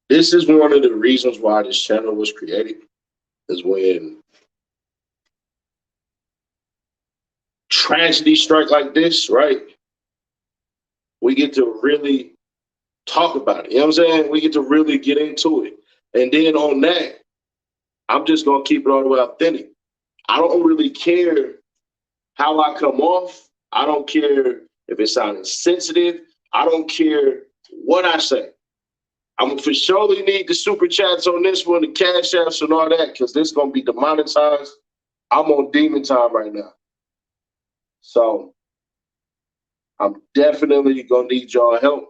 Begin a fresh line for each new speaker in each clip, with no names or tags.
This is one of the reasons why this channel was created, is when tragedy strike like this, right? We get to really talk about it. You know what I'm saying? We get to really get into it. And then on that, I'm just gonna keep it all the way authentic. I don't really care how I come off. I don't care if it sounds sensitive. I don't care what I say. I'm for surely need the super chats on this one, the cash apps and all that, because this is gonna be demonetized. I'm on demon time right now. So I'm definitely gonna need y'all help.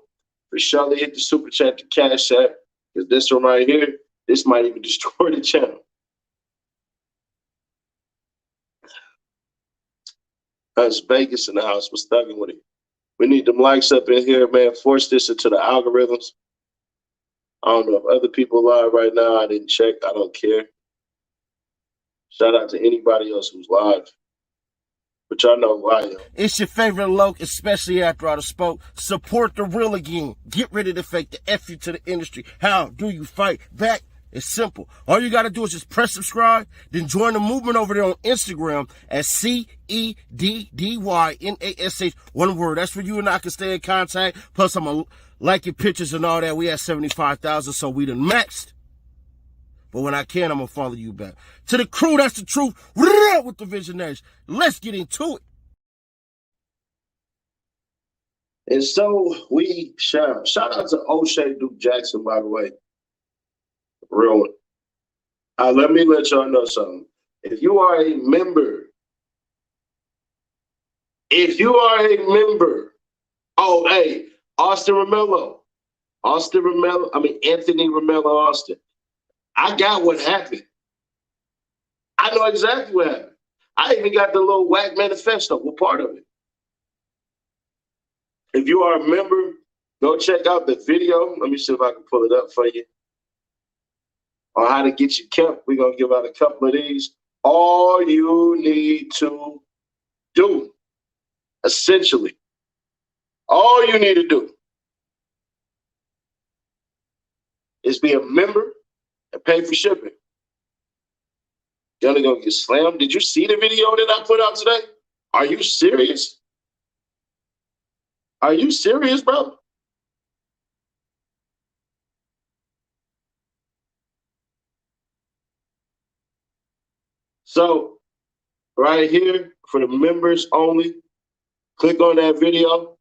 For surely hit the super chat, the cash app, because this one right here, this might even destroy the channel. That's Vegas in the house. We're stuck with it. We need them likes up in here, man. Force this into the algorithms. I don't know if other people live right now. I didn't check. I don't care. Shout out to anybody else who's live. But y'all know who I am.
It's your favorite Loke, especially after I spoke. Support the real again. Get rid of the fake, the F you to the industry. How do you fight back? It's simple. All you got to do is just press subscribe, then join the movement over there on Instagram at CEDDYNASH. One word. That's where you and I can stay in contact. Plus, I'm going to like your pictures and all that. We had 75,000, so we done maxed. But when I can, I'm going to follow you back. To the crew, that's the truth. With the visionaries. Let's get into it.
And so we shout out to O'Shea Duke Jackson, by the way. Real one. Let me let y'all know something. If you are a member, oh, hey, Anthony Romello Austin. I got what happened. I know exactly what happened. I even got the little whack manifesto. What part of it? If you are a member, go check out the video. Let me see if I can pull it up for you. On how to get you kept. We're going to give out a couple of these. All you need to do, essentially, all you need to do is be a member and pay for shipping. You're only going to get slammed. Did you see the video that I put out today? Are you serious? Are you serious, bro? So, right here, for the members only, click on that video.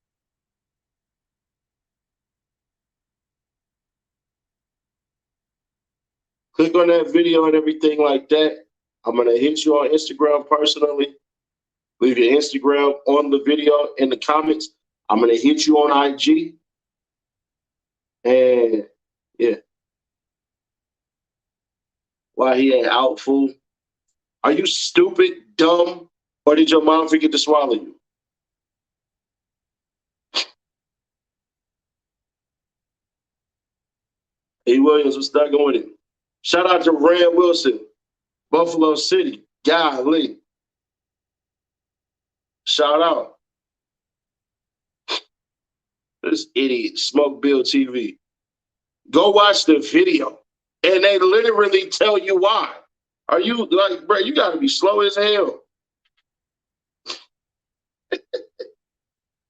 Click on that video and everything like that. I'm going to hit you on Instagram personally. Leave your Instagram on the video in the comments. I'm going to hit you on IG. And, yeah. Why he ain't out, fool? Are you stupid, dumb, or did your mom forget to swallow you? E. Williams was stuck with him. Shout out to Rand Wilson, Buffalo City. Golly. Shout out. This idiot, Smoke Bill TV. Go watch the video. And they literally tell you why. Are you like, bro, you got to be slow as hell.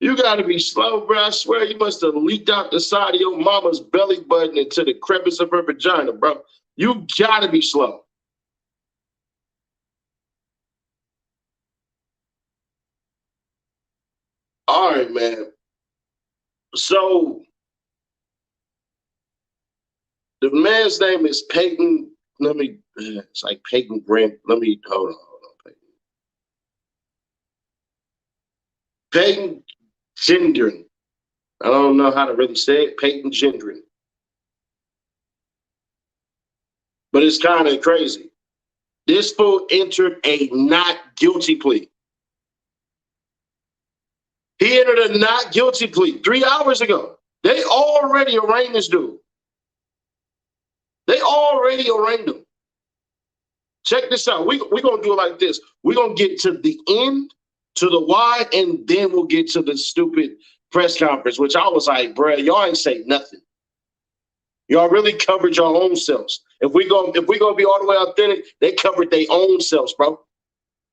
You got to be slow, bro. I swear you must have leaked out the side of your mama's belly button into the crevice of her vagina, bro. You got to be slow. All right, man. So the man's name is Payton. It's like Payton Grant. Hold on, Payton Gendron. I don't know how to really say it. Payton Gendron. But it's kind of crazy. This fool entered a not guilty plea. He entered a not guilty plea 3 hours ago. They already arraigned this dude. They already arraigned him. Check this out. We're going to do it like this. We're going to get to the end, to the why, and then we'll get to the stupid press conference, which I was like, bro, y'all ain't say nothing. Y'all really covered your own selves. If we gonna be all the way authentic, they covered their own selves, bro.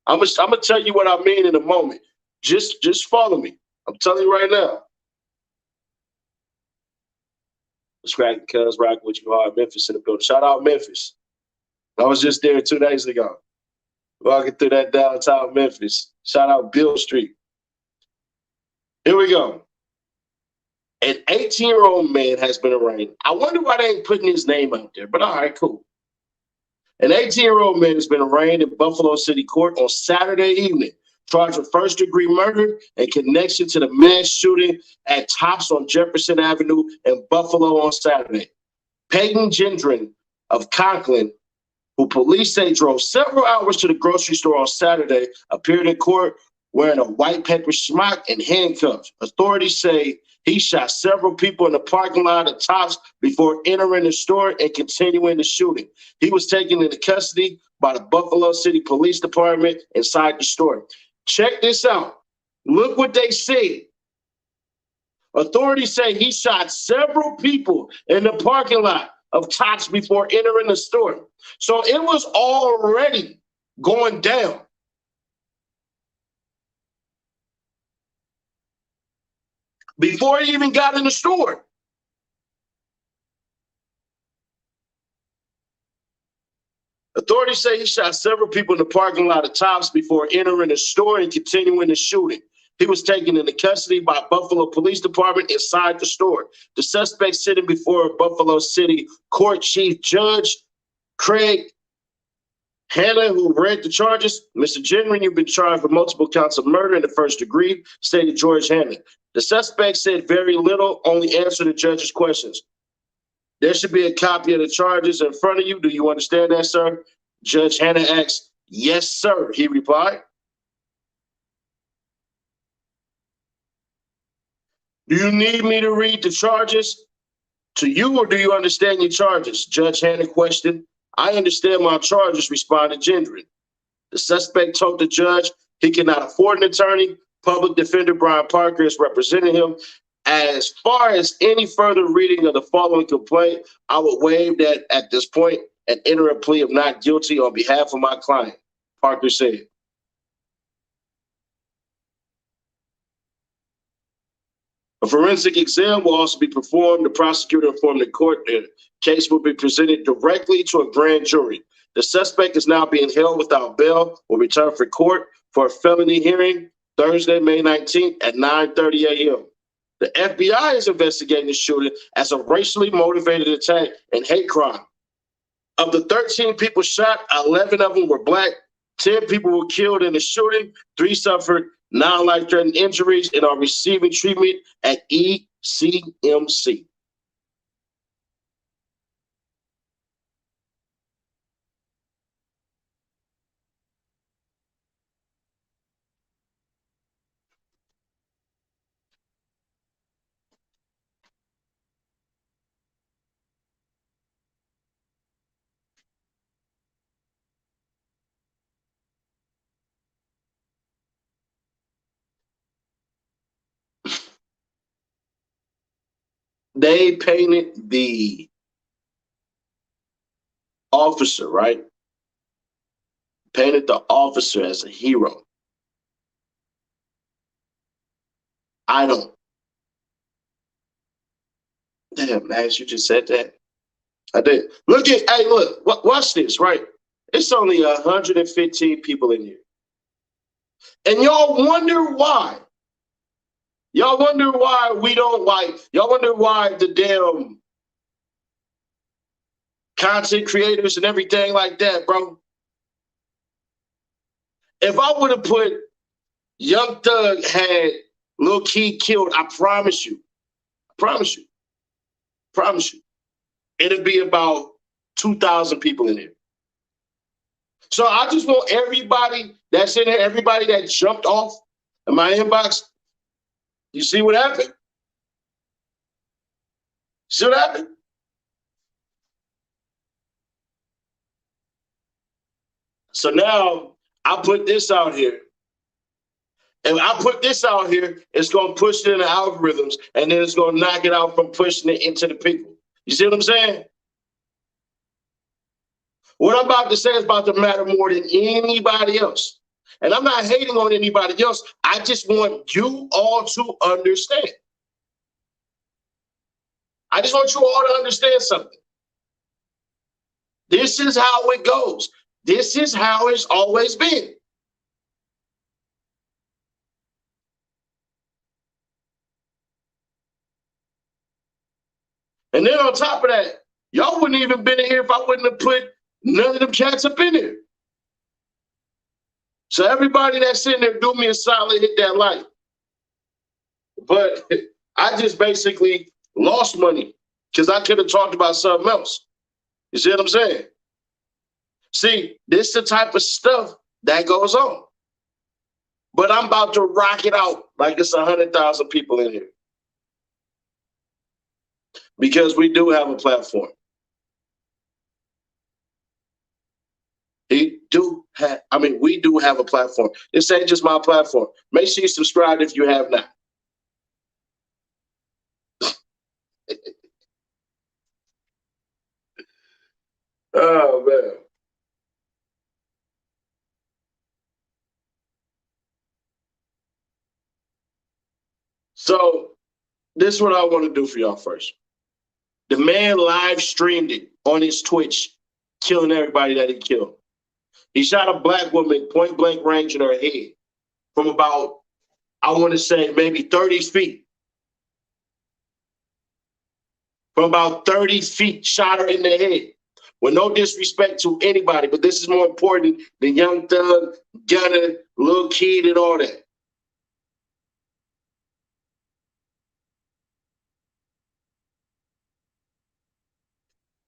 I'm gonna tell you what I mean in a moment. Just follow me. I'm telling you right now. Scragging Cuz rocking with you hard. Memphis in the building. Shout out Memphis. I was just there 2 days ago. Walking through that downtown Memphis. Shout out Bill Street. Here we go. An 18-year-old man has been arraigned. I wonder why they ain't putting his name out there, but all right, cool. An 18-year-old man has been arraigned in Buffalo City Court on Saturday evening, charged with first-degree murder in connection to the mass shooting at Tops on Jefferson Avenue in Buffalo on Saturday. Payton Gendron of Conklin, who police say drove several hours to the grocery store on Saturday, appeared in court wearing a white pepper smock and handcuffs. Authorities say he shot several people in the parking lot of Tops before entering the store and continuing the shooting. He was taken into custody by the Buffalo City Police Department inside the store. Check this out. Look what they say. Authorities say he shot several people in the parking lot of Tops before entering the store. So it was already going down. Before he even got in the store. Authorities say he shot several people in the parking lot of Tops before entering the store and continuing the shooting. He was taken into custody by Buffalo Police Department inside the store. The suspect sitting before Buffalo City Court Chief Judge Craig Hanna, who read the charges. Mr. Gendron, you've been charged with multiple counts of murder in the first degree, stated George Hanna. The suspect said very little, only answered the judge's questions. There should be a copy of the charges in front of you. Do you understand that, sir? Judge Hanna asked, yes, sir, he replied. Do you need me to read the charges to you, or do you understand your charges? Judge Hanna questioned. I understand my charges, responded Gendron. The suspect told the judge he cannot afford an attorney. Public defender Brian Parker is representing him. As far as any further reading of the following complaint, I would waive that at this point and enter a plea of not guilty on behalf of my client, Parker said. A forensic exam will also be performed. The prosecutor informed the court that the case will be presented directly to a grand jury. The suspect is now being held without bail, will return for court for a felony hearing Thursday, May 19th at 9:30 a.m. The FBI is investigating the shooting as a racially motivated attack and hate crime. Of the 13 people shot, 11 of them were black. 10 people were killed in the shooting. 3 suffered non-life-threatening injuries and are receiving treatment at ECMC. They painted the officer, right? Painted the officer as a hero. I don't. Damn, Max, you just said that. I did. Hey, look, watch this, right? It's only 115 people in here. And y'all wonder why. Y'all wonder why we don't like, y'all wonder why the damn content creators and everything like that, bro. If I would have put Young Thug had Lil Keed killed, I promise you, it'd be about 2,000 people in here. So I just want everybody that's in here, everybody that jumped off in my inbox, you see what happened? See what happened? So now I put this out here. And I put this out here, it's going to push it in the algorithms, and then it's going to knock it out from pushing it into the people. You see what I'm saying? What I'm about to say is about to matter more than anybody else. And I'm not hating on anybody else. I just want you all to understand. I just want you all to understand something. This is how it goes. This is how it's always been. And then on top of that, y'all wouldn't even been in here if I wouldn't have put none of them cats up in here. So everybody that's sitting there, do me a solid, hit that like. But I just basically lost money because I could have talked about something else. You see what I'm saying? See, this is the type of stuff that goes on. But I'm about to rock it out like it's 100,000 people in here. Because we do have a platform. We do have a platform. This ain't just my platform. Make sure you subscribe if you have not. Oh, man. So this is what I want to do for y'all first. The man live streamed it on his Twitch, killing everybody that he killed. He shot a black woman point blank range in her head from about, I want to say, maybe 30 feet. From about 30 feet, shot her in the head. With no disrespect to anybody, but this is more important than Young Thug, Gunna, Lil Keed, and all that.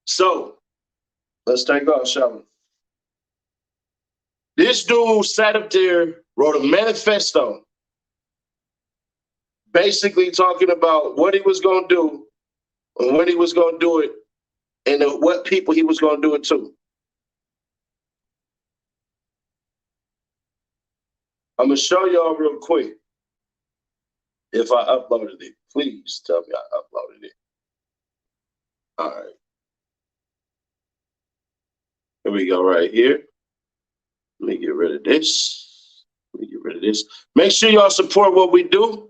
So, let's take off, shall we? This dude sat up there, wrote a manifesto, basically talking about what he was going to do and when he was going to do it and what people he was going to do it to. I'm going to show y'all real quick if I uploaded it. Please tell me I uploaded it. All right. Here we go right here. Let me get rid of this. Make sure y'all support what we do.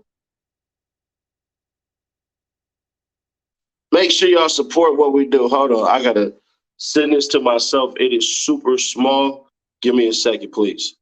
Make sure y'all support what we do. Hold on. I got to send this to myself. It is super small. Give me a second, please.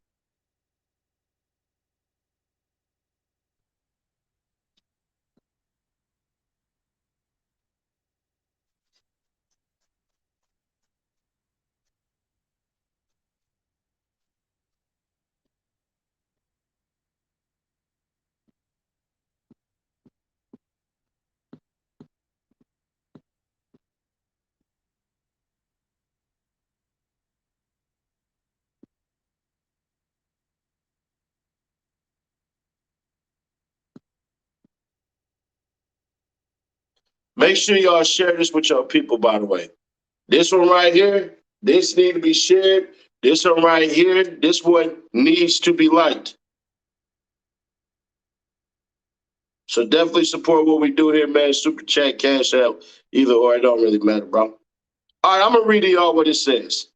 Make sure y'all share this with your people, by the way. This one right here, this need to be shared. This one right here, this one needs to be liked. So definitely support what we do here, man. Super chat, cash out, either or. It don't really matter, bro. All right, I'm going to read to y'all what it says.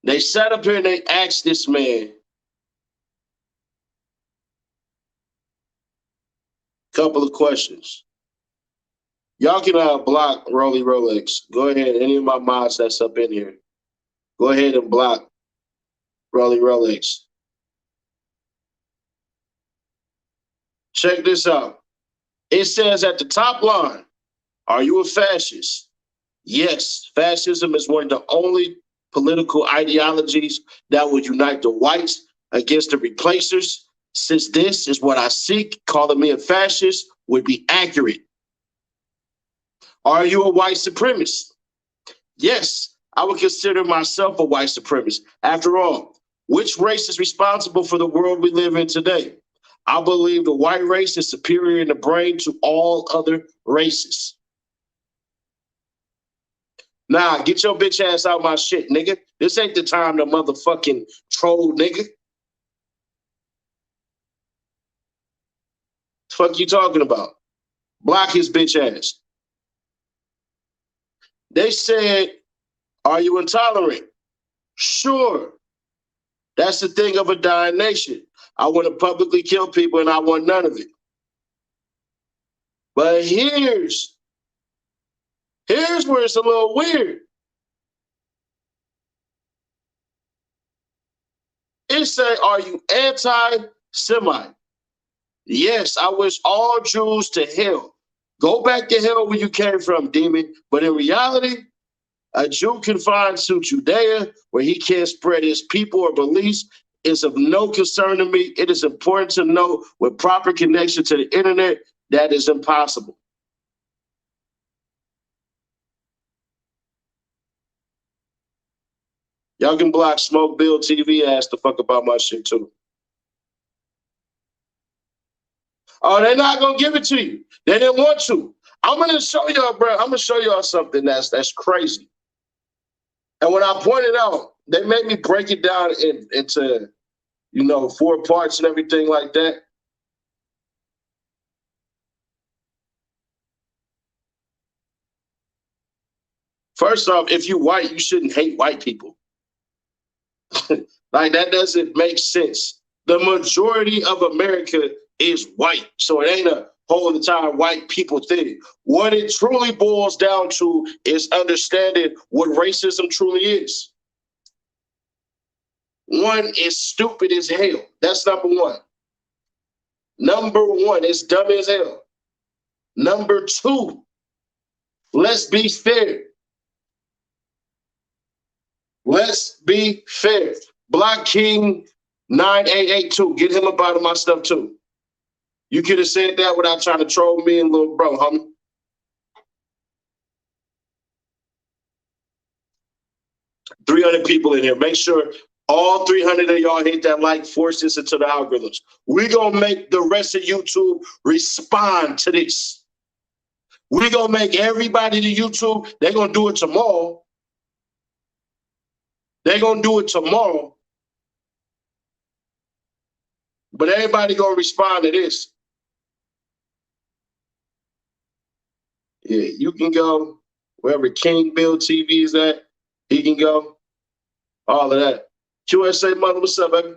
They sat up here and they asked this man a couple of questions. Y'all can block Rolly Rolex. Go ahead. Any of my mods that's up in here, go ahead and block Rolly Rolex. Check this out. It says at the top line, are you a fascist? Yes, fascism is one of the only political ideologies that would unite the whites against the replacers. Since this is what I seek, calling me a fascist would be accurate. Are you a white supremacist? Yes, I would consider myself a white supremacist. After all, which race is responsible for the world we live in today? I believe the white race is superior in the brain to all other races. Nah, get your bitch ass out my shit, nigga. This ain't the time to motherfucking troll, nigga. Fuck you talking about? Block his bitch ass. They said, are you intolerant? Sure. That's the thing of a dying nation. I want to publicly kill people and I want none of it. But here's where it's a little weird. It say, are you anti-Semite? Yes, I wish all Jews to hell. Go back to hell where you came from, demon. But in reality, a Jew confined to Judea, where he can't spread his people or beliefs, is of no concern to me. It is important to know with proper connection to the internet, that is impossible. Y'all can block Smoke Bill TV ass the fuck about my shit too. Oh, they're not gonna give it to you. They didn't want to. I'm gonna show y'all, bro. I'm gonna show y'all something that's crazy. And when I pointed out, they made me break it down into, 4 parts and everything like that. First off, if you white, you shouldn't hate white people. Like, that doesn't make sense. The majority of America is white, so it ain't a whole entire white people thing. What it truly boils down to is understanding what racism truly is. One is stupid as hell. That's number one. Number one, it's dumb as hell. Number two, let's be fair. Let's be fair. Block King 9882. Get him up out of my stuff too. You could have said that without trying to troll me and little bro, homie. $300 people in here. Make sure all 300 of y'all hit that like, force this into the algorithms. We're going to make the rest of YouTube respond to this. We're going to make everybody to YouTube, they're going to do it tomorrow. They're going to do it tomorrow. But everybody going to respond to this. Yeah, you can go wherever King Bill TV is at. He can go. All of that. QSA mother, what's up, baby?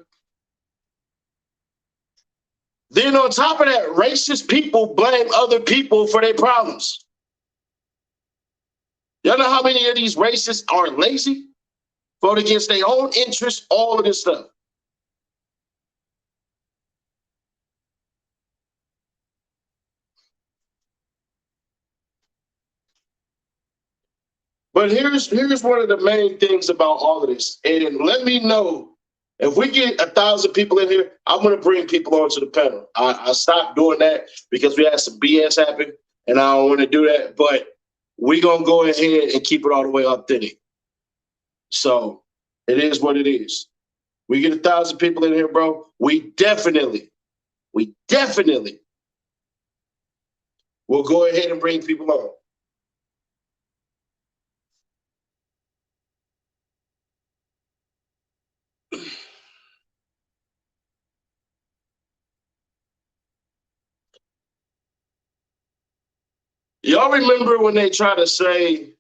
Then on top of that, racist people blame other people for their problems. Y'all know how many of these racists are lazy? Vote against their own interests, all of this stuff. But here's one of the main things about all of this. And let me know, if we get 1,000 people in here, I'm going to bring people onto the panel. I stopped doing that because we had some BS happen, and I don't want to do that. But we're going to go ahead and keep it all the way authentic. So it is what it is. We get 1,000 people in here, bro. We definitely will go ahead and bring people on. Y'all remember when they tried to say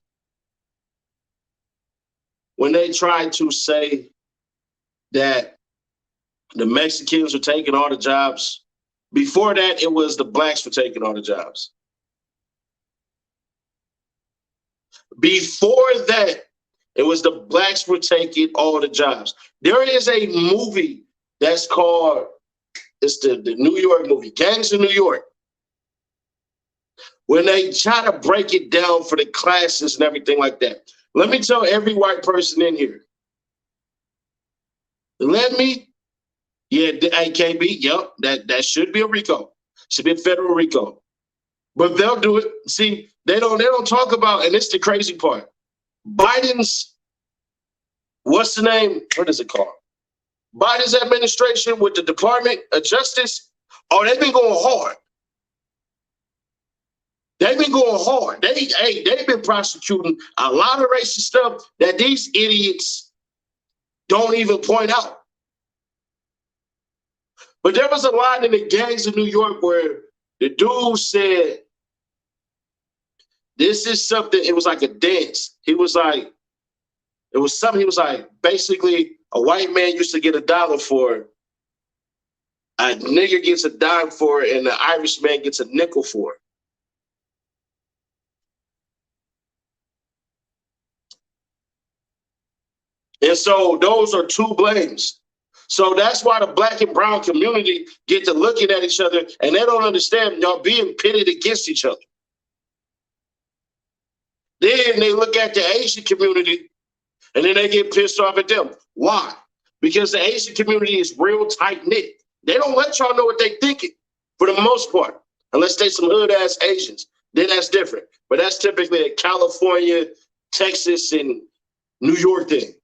that the Mexicans were taking all the jobs? Before that, it was the blacks were taking all the jobs. Before that, it was the blacks were taking all the jobs. There is a movie that's called, it's the New York movie, Gangs of New York. When they try to break it down for the classes and everything like that. Let me tell every white person in here. The AKB, yep, that should be a RICO. Should be a federal RICO. But they'll do it. See, they don't talk about, and it's the crazy part. Biden's, what's the name? What is it called? Biden's administration with the Department of Justice. Oh, they've been going hard. They've been going hard. They've been prosecuting a lot of racist stuff that these idiots don't even point out. But there was a line in the Gangs of New York where the dude said This is something, it was like a dance. It was like, basically a white man used to get $1 for it. A nigger gets a dime for it, and the Irish man gets a nickel for it. And so those are two blames. So that's why the black and brown community get to looking at each other, and they don't understand y'all being pitted against each other. Then they look at the Asian community, and then they get pissed off at them. Why? Because the Asian community is real tight-knit. They don't let y'all know what they thinking, for the most part, unless they some hood-ass Asians. Then that's different. But that's typically a California, Texas, and New York thing.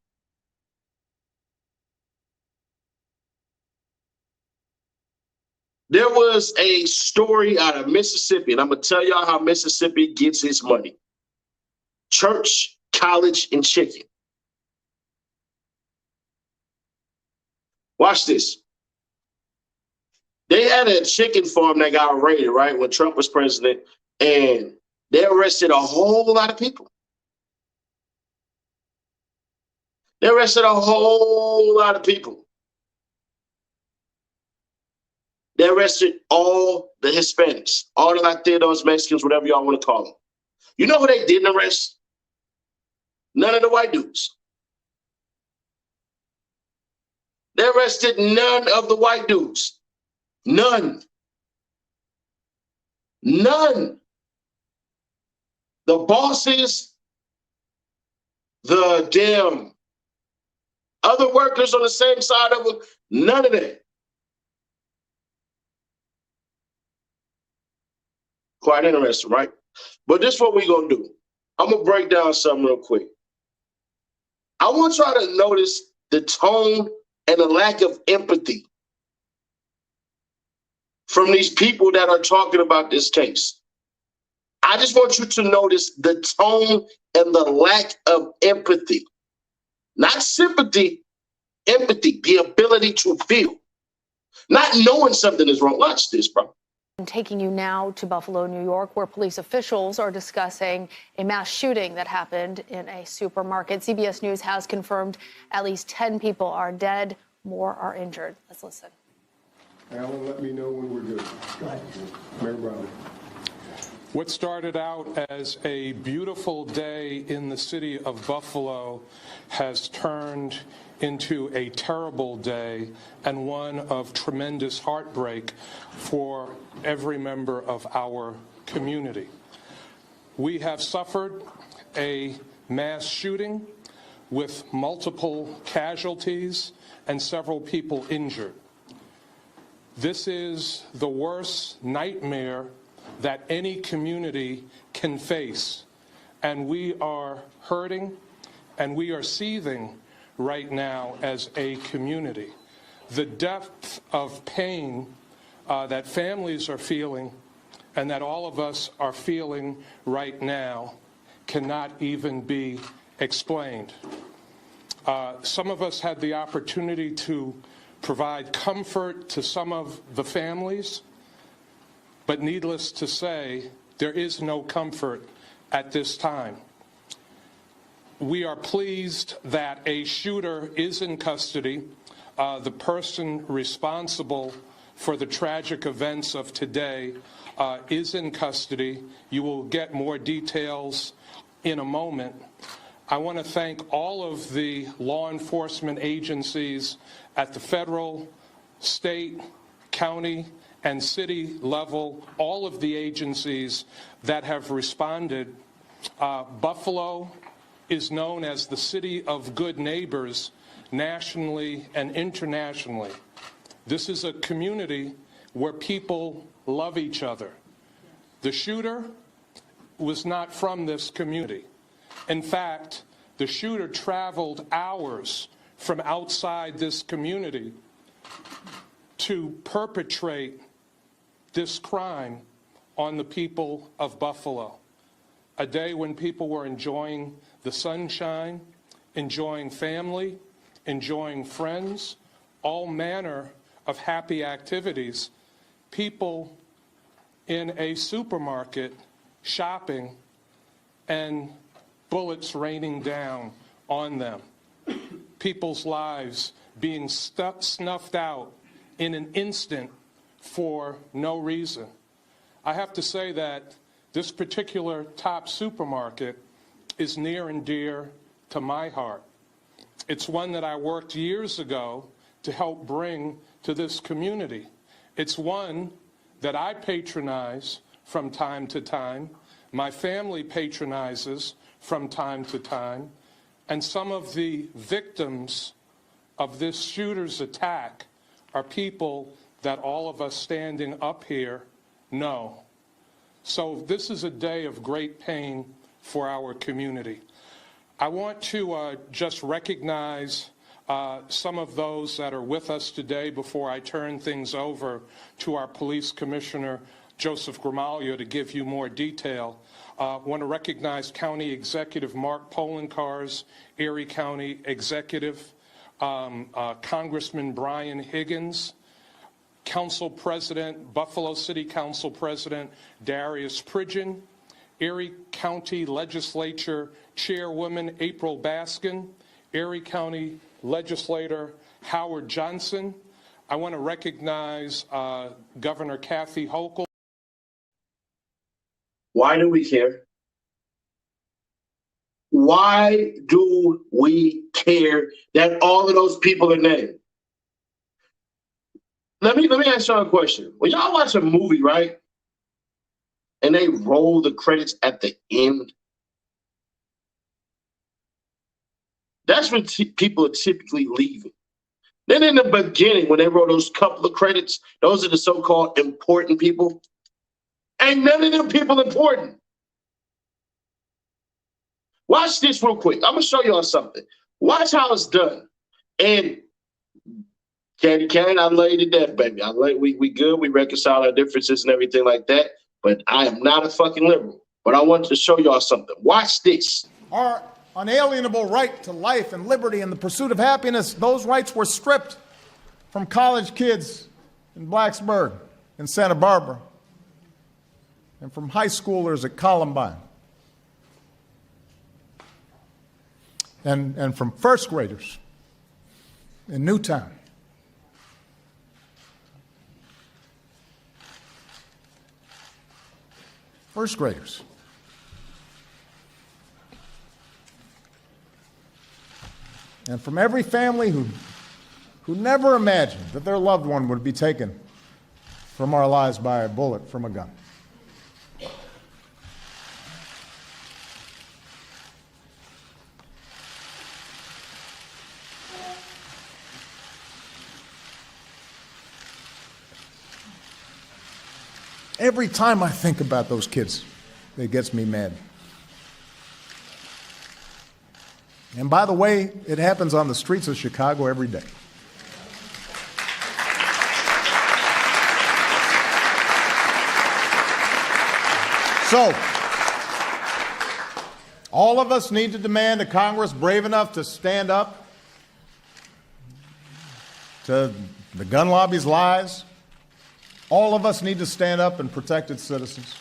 There was a story out of Mississippi, and I'm going to tell y'all how Mississippi gets its money. Church, college, and chicken. Watch this. They had a chicken farm that got raided, right, when Trump was president, and they arrested a whole lot of people. They arrested a whole lot of people. They arrested all the Hispanics, all the Latinos, Mexicans, whatever y'all want to call them. You know who they didn't arrest? None of the white dudes. They arrested none of the white dudes. None. None. The bosses, the damn other workers on the same side of them, none of that. Quite interesting, right? But this is what we're going to do. I'm going to break down something real quick. I want y'all to notice the tone and the lack of empathy from these people that are talking about this case. I just want you to notice the tone and the lack of empathy. Not sympathy, empathy, the ability to feel. Not knowing something is wrong. Watch this, bro.
I'm taking you now to Buffalo, New York, where police officials are discussing a mass shooting that happened in a supermarket. CBS News has confirmed at least 10 people are dead, more are injured. Let's listen.
Alan, let me know when we're good. Go ahead. Mayor Brown.
What started out as a beautiful day in the city of Buffalo has turned into a terrible day and one of tremendous heartbreak for every member of our community. We have suffered a mass shooting with multiple casualties and several people injured. This is the worst nightmare that any community can face, and we are hurting and we are seething right now as a community. The depth of pain that families are feeling and that all of us are feeling right now cannot even be explained. Some of us had the opportunity to provide comfort to some of the families, but needless to say, there is no comfort at this time. We are pleased that a shooter is in custody. The person responsible for the tragic events of today is in custody. You will get more details in a moment. I want to thank all of the law enforcement agencies at the federal, state, county, and city level, all of the agencies that have responded. Buffalo is known as the city of good neighbors nationally and internationally. This is a community where people love each other. The shooter was not from this community. In fact, the shooter traveled hours from outside this community to perpetrate this crime on the people of Buffalo. A day when people were enjoying the sunshine, enjoying family, enjoying friends, all manner of happy activities. People in a supermarket shopping and bullets raining down on them, people's lives being snuffed out in an instant for no reason. I have to say that this particular top supermarket is near and dear to my heart. It's one that I worked years ago to help bring to this community. It's one that I patronize from time to time. My family patronizes from time to time. And some of the victims of this shooter's attack are people that all of us standing up here know. So this is a day of great pain for our community. I want to just recognize some of those that are with us today before I turn things over to our police commissioner, Joseph Grimalio, to give you more detail. I want to recognize County Executive Mark Polenkars, Erie County Executive, Congressman Brian Higgins, Council President, Buffalo City Council President Darius Pridgeon, Erie County Legislature Chairwoman April Baskin, Erie County Legislator Howard Johnson. I want to recognize Governor Kathy Hochul.
Why do we care? Why do we care that all of those people are named? Let me ask y'all a question. When y'all watch a movie, right, and they roll the credits at the end, that's when people are typically leaving. Then in the beginning, when they roll those couple of credits, those are the so-called important people. Ain't none of them people important. Watch this real quick. I'm going to show y'all something. Watch how it's done. And Candy Cane, I love you to death, baby. We good. We reconcile our differences and everything like that. But I am not a fucking liberal. But I want to show y'all something. Watch this.
Our unalienable right to life and liberty and the pursuit of happiness, those rights were stripped from college kids in Blacksburg and Santa Barbara and from high schoolers at Columbine and from first graders in Newtown. First graders. And from every family who never imagined that their loved one would be taken from our lives by a bullet from a gun. Every time I think about those kids, it gets me mad. And by the way, it happens on the streets of Chicago every day. So, all of us need to demand a Congress brave enough to stand up to the gun lobby's lies. All of us need to stand up and protect its citizens.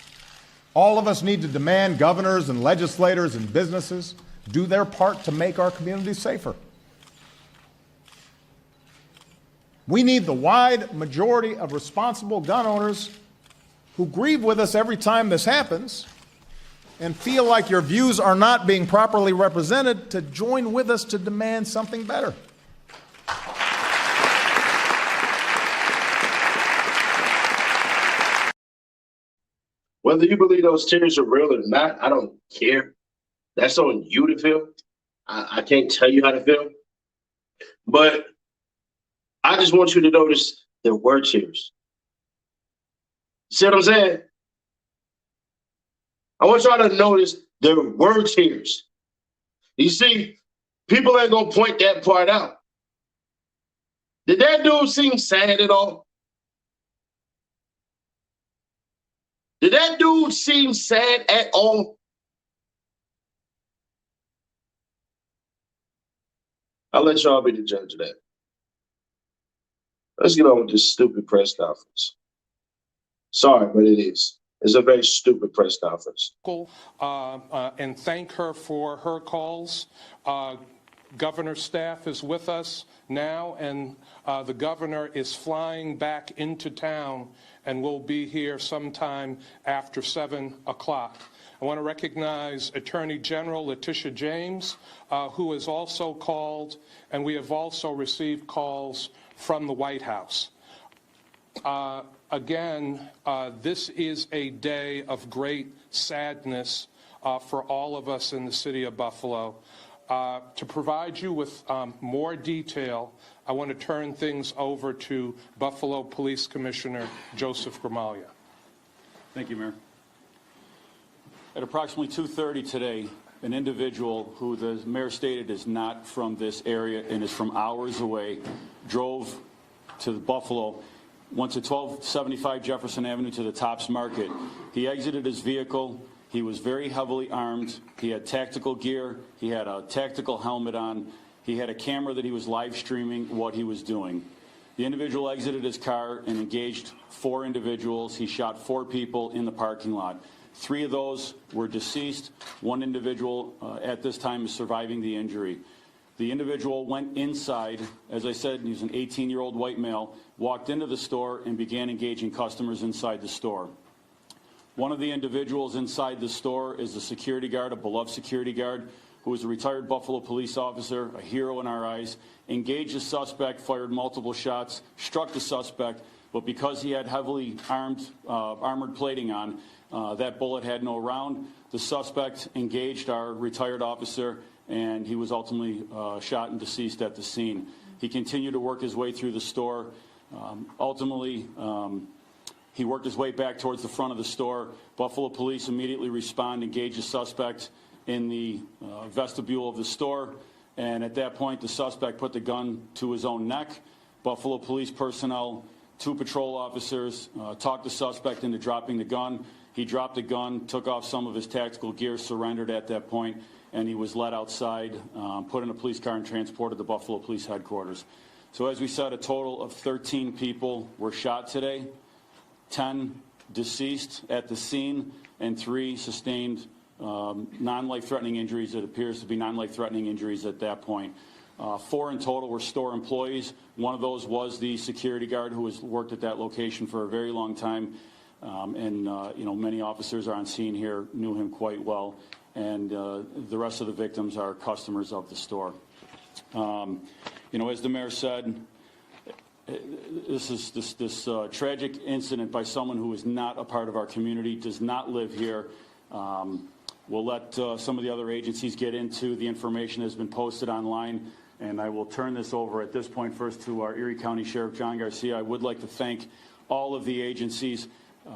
All of us need to demand governors and legislators and businesses do their part to make our communities safer. We need the wide majority of responsible gun owners who grieve with us every time this happens and feel like your views are not being properly represented to join with us to demand something better.
Whether you believe those tears are real or not, I don't care. That's on you to feel. I can't tell you how to feel. But I just want you to notice there were tears. See what I'm saying? I want y'all to notice there were tears. You see, people ain't gonna point that part out. Did that dude seem sad at all? Did that dude seem sad at all? I'll let y'all be the judge of that. Let's get on with this stupid press conference. Sorry, but it is. It's a very stupid press conference.
And thank her for her calls. Governor's staff is with us now, and the governor is flying back into town and will be here sometime after 7 o'clock. I want to recognize Attorney General Letitia James, who has also called, and we have also received calls from the White House. Again, this is a day of great sadness for all of us in the city of Buffalo. To provide you with more detail, I want to turn things over to Buffalo Police Commissioner Joseph Gramaglia.
Thank you, Mayor. At approximately 2:30 today, an individual who the mayor stated is not from this area and is from hours away drove to Buffalo, went to 1275 Jefferson Avenue to the Tops Market. He exited his vehicle. He was very heavily armed. He had tactical gear. He had a tactical helmet on. He had a camera that he was live streaming what he was doing. The individual exited his car and engaged 4 individuals. He shot 4 people in the parking lot. 3 of those were deceased. 1 individual at this time is surviving the injury. The individual went inside. As I said, he was an 18-year-old white male, walked into the store and began engaging customers inside the store. One of the individuals inside the store is a security guard, a beloved security guard, who is a retired Buffalo police officer, a hero in our eyes, engaged the suspect, fired multiple shots, struck the suspect, but because he had heavily armored plating on, that bullet had no round. The suspect engaged our retired officer, and he was ultimately shot and deceased at the scene. He continued to work his way through the store. Ultimately, he worked his way back towards the front of the store. Buffalo police immediately respond, engage the suspect in the vestibule of the store, and at that point, the suspect put the gun to his own neck. Buffalo police personnel, 2 patrol officers, talked the suspect into dropping the gun. He dropped the gun, took off some of his tactical gear, surrendered at that point, and he was led outside, put in a police car, and transported to Buffalo Police Headquarters. So as we said, a total of 13 people were shot today, 10 deceased at the scene, and 3 sustained non-life-threatening injuries. It appears to be non-life-threatening injuries at that point. 4 in total were store employees. One of those was the security guard who has worked at that location for a very long time. Many officers are on scene here, knew him quite well. And the rest of the victims are customers of the store. As the mayor said, this tragic incident by someone who is not a part of our community, does not live here. We'll let some of the other agencies get into the information that has been posted online, and I will turn this over at this point first to our Erie County Sheriff, John Garcia. I would like to thank all of the agencies.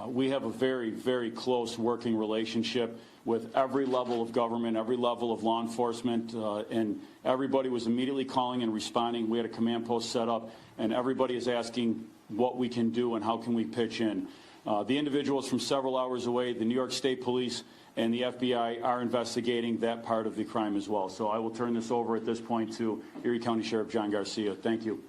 We have a very, very close working relationship with every level of government, every level of law enforcement, and everybody was immediately calling and responding. We had a command post set up, and everybody is asking what we can do and how can we pitch in. The individuals from several hours away, the New York State Police and the FBI are investigating that part of the crime as well. So I will turn this over at this point to Erie County Sheriff John Garcia. Thank you.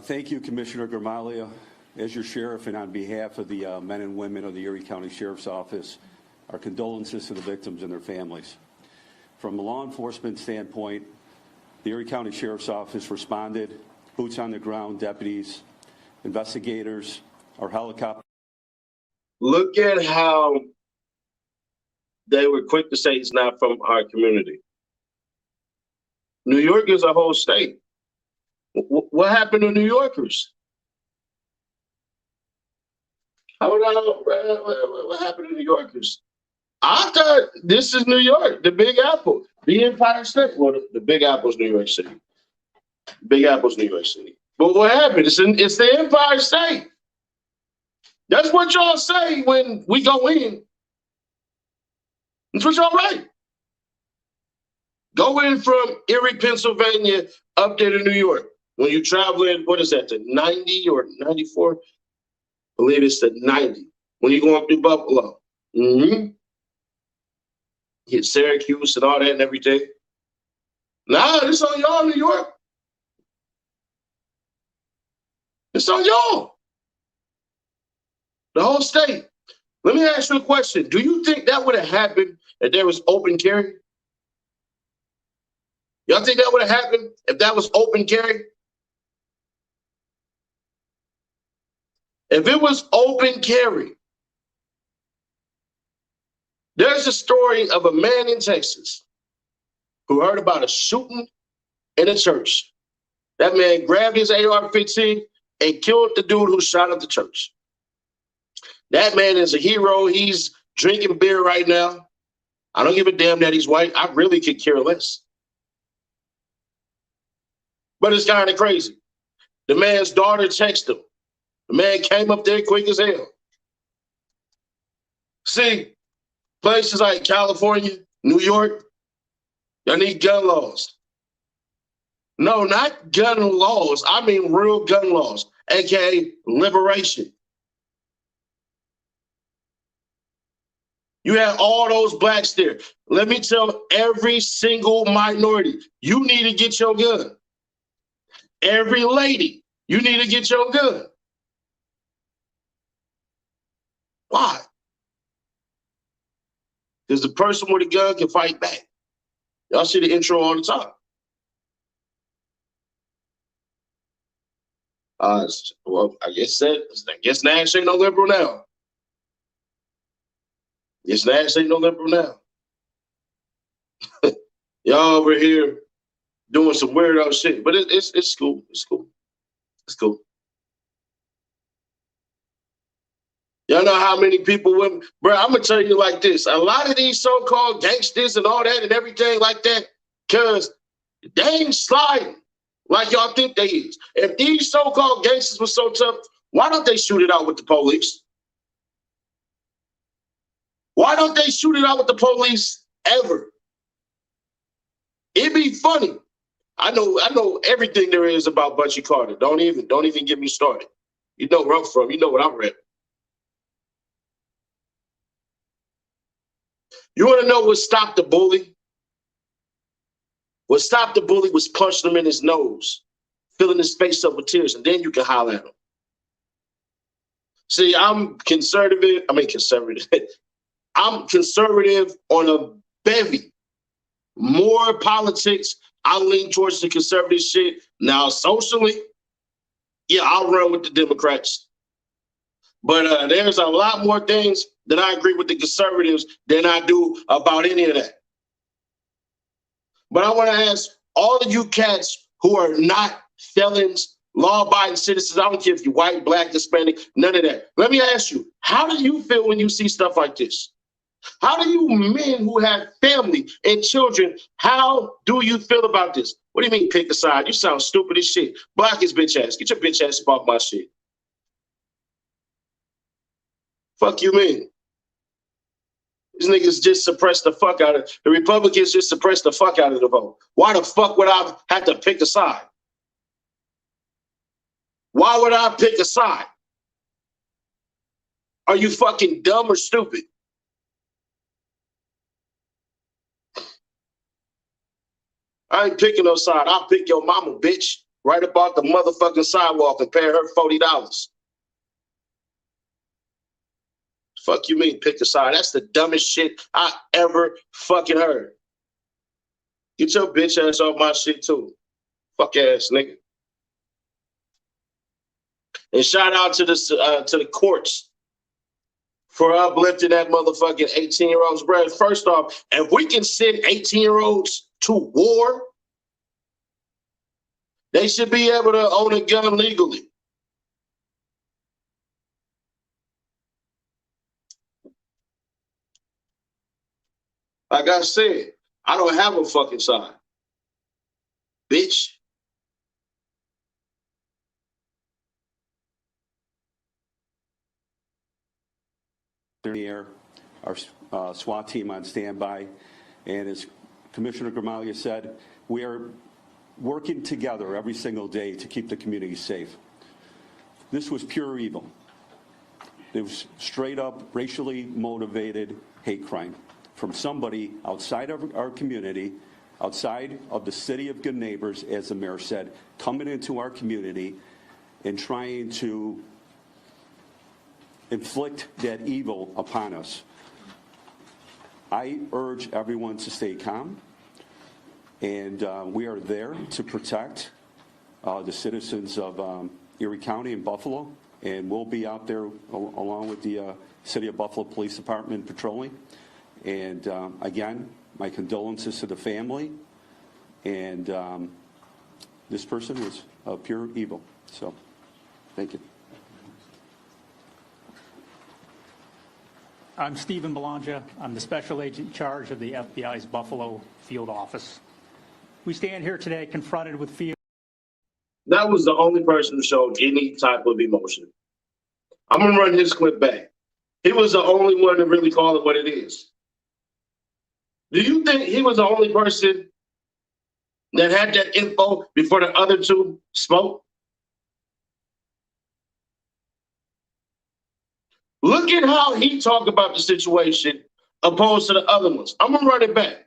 Thank you, Commissioner Gramaglia. As your sheriff and on behalf of the men and women of the Erie County Sheriff's Office, our condolences to the victims and their families. From a law enforcement standpoint, the Erie County Sheriff's Office responded, boots on the ground, deputies, investigators, our helicopter.
Look at how they were quick to say he's not from our community. New York is a whole state. What happened to New Yorkers? What happened to New Yorkers? I thought this is New York, the Big Apple, the Empire State. Well, the Big Apple's New York City. Big Apple's New York City. But what happened? It's the Empire State. That's what y'all say when we go in. That's what y'all write. Go in from Erie, Pennsylvania, up there to New York. When you're traveling, what is that, to 90 or 94? I believe it's the 90. When you're going through Buffalo. Hit Syracuse and all that and everything. Nah, this on y'all, New York. It's on y'all. The whole state. Let me ask you a question. Do you think that would have happened if there was open carry? Y'all think that would have happened if that was open carry? If it was open carry, there's a story of a man in Texas who heard about a shooting in a church. That man grabbed his AR-15 and killed the dude who shot up the church. That man is a hero. He's drinking beer right now. I don't give a damn that he's white. I really could care less. But it's kind of crazy. The man's daughter texted him. The man came up there quick as hell. See, places like California, New York, y'all need gun laws. No, not gun laws. I mean real gun laws, aka liberation. You have all those blacks there. Let me tell every single minority, you need to get your gun. Every lady, you need to get your gun. Why? Because the person with a gun can fight back. Y'all see the intro all the time. Well, I guess Nash ain't no liberal now. Guess Nash ain't no liberal now. Y'all over here doing some weirdo shit, but it's cool. It's cool. It's cool. Y'all know how many people women, bro, I'm gonna tell you like this. A lot of these so-called gangsters and all that and everything like that, cause they ain't sliding like y'all think they is. If these so-called gangsters were so tough, why don't they shoot it out with the police? Why don't they shoot it out with the police ever? It'd be funny. I know everything there is about Bunchy Carter. Don't even get me started. You know where I'm from. You know what I'm repping. You want to know what stopped the bully? What stopped the bully was punching him in his nose, filling his face up with tears, and then you can holler at him. See, I'm conservative. I'm conservative on a bevy. More politics. I lean towards the conservative shit. Now, socially, yeah, I'll run with the Democrats. But there's a lot more things that I agree with the conservatives than I do about any of that. But I want to ask all of you cats who are not felons, law-abiding citizens, I don't care if you're white, black, Hispanic, none of that. Let me ask you, how do you feel when you see stuff like this? How do you men who have family and children, how do you feel about this? What do you mean pick a side? You sound stupid as shit. Block his bitch ass. Get your bitch ass off my shit. Fuck you, man. These niggas just suppressed the fuck out of the Republicans just suppressed the fuck out of the vote. Why the fuck would I have to pick a side? Why would I pick a side? Are you fucking dumb or stupid? I ain't picking no side. I'll pick your mama, bitch, right about the motherfucking sidewalk and pay her $40. Fuck you mean pick a side? That's the dumbest shit I ever fucking heard. Get your bitch ass off my shit too. Fuck ass nigga. And shout out to the courts for uplifting that motherfucking 18-year-olds. Bro, first off, if we can send 18-year-olds to war, they should be able to own a gun legally. Like I said, I don't have a fucking side. Bitch.
In the air, our SWAT team on standby, and as Commissioner Gramaglia said, we are working together every single day to keep the community safe. This was pure evil. It was straight up racially motivated hate crime from somebody outside of our community, outside of the city of good neighbors, as the mayor said, coming into our community and trying to inflict that evil upon us. I urge everyone to stay calm, and we are there to protect the citizens of Erie County and Buffalo, and we'll be out there along with the City of Buffalo Police Department patrolling. And again, my condolences to the family, and this person was pure evil. So, thank you.
I'm Stephen Belongia. I'm the Special Agent in charge of the FBI's Buffalo Field Office. We stand here today confronted with fear.
That was the only person who showed any type of emotion. I'm gonna run his clip back. He was the only one to really call it what it is. Do you think he was the only person that had that info before the other two spoke? Look at how he talked about the situation opposed to the other ones. I'm gonna run it back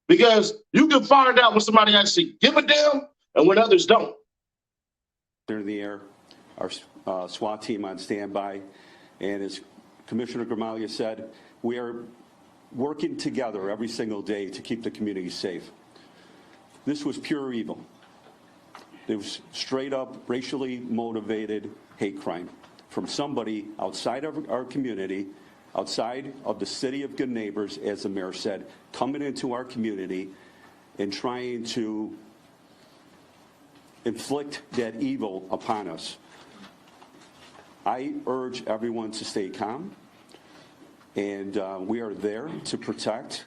because you can find out when somebody actually give a damn and when others don't.
They're in the air, our SWAT team on standby, and as Commissioner Gramaglia said, we are working together every single day to keep the community safe. This was pure evil. It was straight up racially motivated hate crime from somebody outside of our community, outside of the city of good neighbors, as the mayor said, coming into our community and trying to inflict that evil upon us. I urge everyone to stay calm, and we are there to protect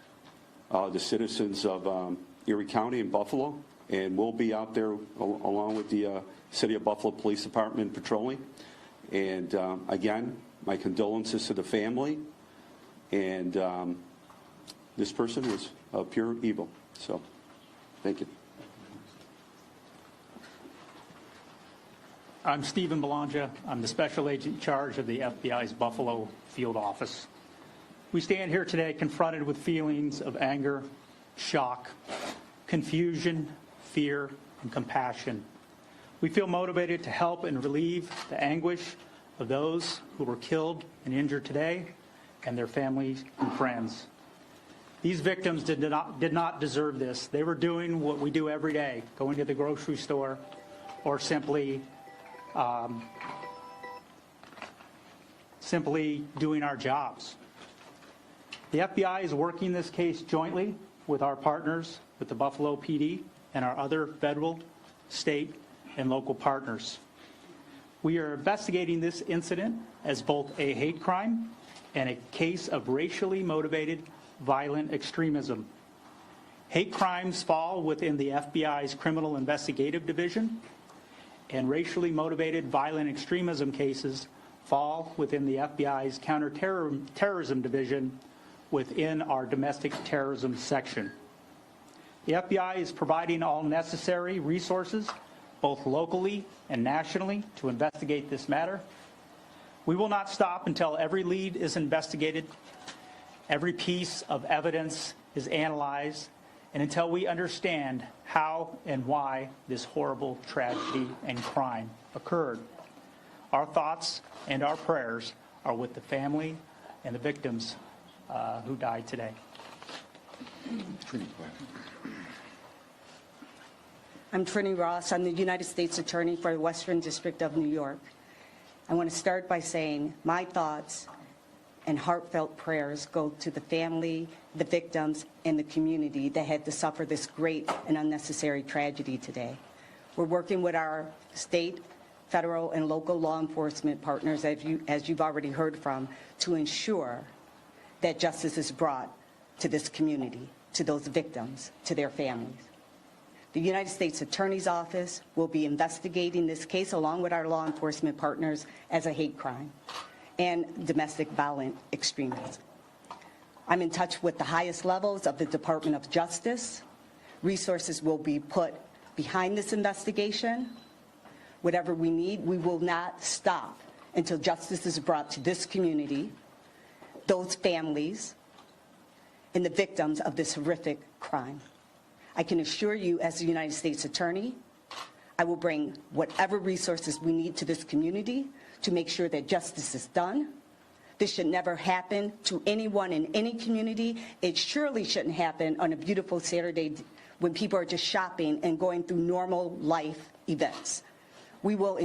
the citizens of Erie County and Buffalo, and we'll be out there along with the City of Buffalo Police Department patrolling. And again, my condolences to the family, and this person was pure evil. So, thank you.
I'm Stephen Belongia. I'm the Special Agent in charge of the FBI's Buffalo Field Office. We stand here today confronted with feelings of anger, shock, confusion, fear, and compassion. We feel motivated to help and relieve the anguish of those who were killed and injured today and their families and friends. These victims did not deserve this. They were doing what we do every day, going to the grocery store or simply doing our jobs. The FBI is working this case jointly with our partners, with the Buffalo PD and our other federal, state, and local partners. We are investigating this incident as both a hate crime and a case of racially motivated violent extremism. Hate crimes fall within the FBI's Criminal Investigative Division, and racially motivated violent extremism cases fall within the FBI's Counterterrorism Division within our Domestic Terrorism section. The FBI is providing all necessary resources, both locally and nationally, to investigate this matter. We will not stop until every lead is investigated, every piece of evidence is analyzed, and until we understand how and why this horrible tragedy and crime occurred. Our thoughts and our prayers are with the family and the victims who died today.
I'm Trini Ross. I'm the United States Attorney for the Western District of New York. I want to start by saying my thoughts and heartfelt prayers go to the family, the victims, and the community that had to suffer this great and unnecessary tragedy today. We're working with our state, federal, and local law enforcement partners, as you've already heard from, to ensure that justice is brought to this community, to those victims, to their families. The United States Attorney's Office will be investigating this case along with our law enforcement partners as a hate crime and domestic violent extremism. I'm in touch with the highest levels of the Department of Justice. Resources will be put behind this investigation. Whatever we need, we will not stop until justice is brought to this community, those families, and the victims of this horrific crime. I can assure you, as the United States Attorney, I will bring whatever resources we need to this community to make sure that justice is done. This should never happen to anyone in any community. It surely shouldn't happen on a beautiful Saturday when people are just shopping and going through normal life events. We will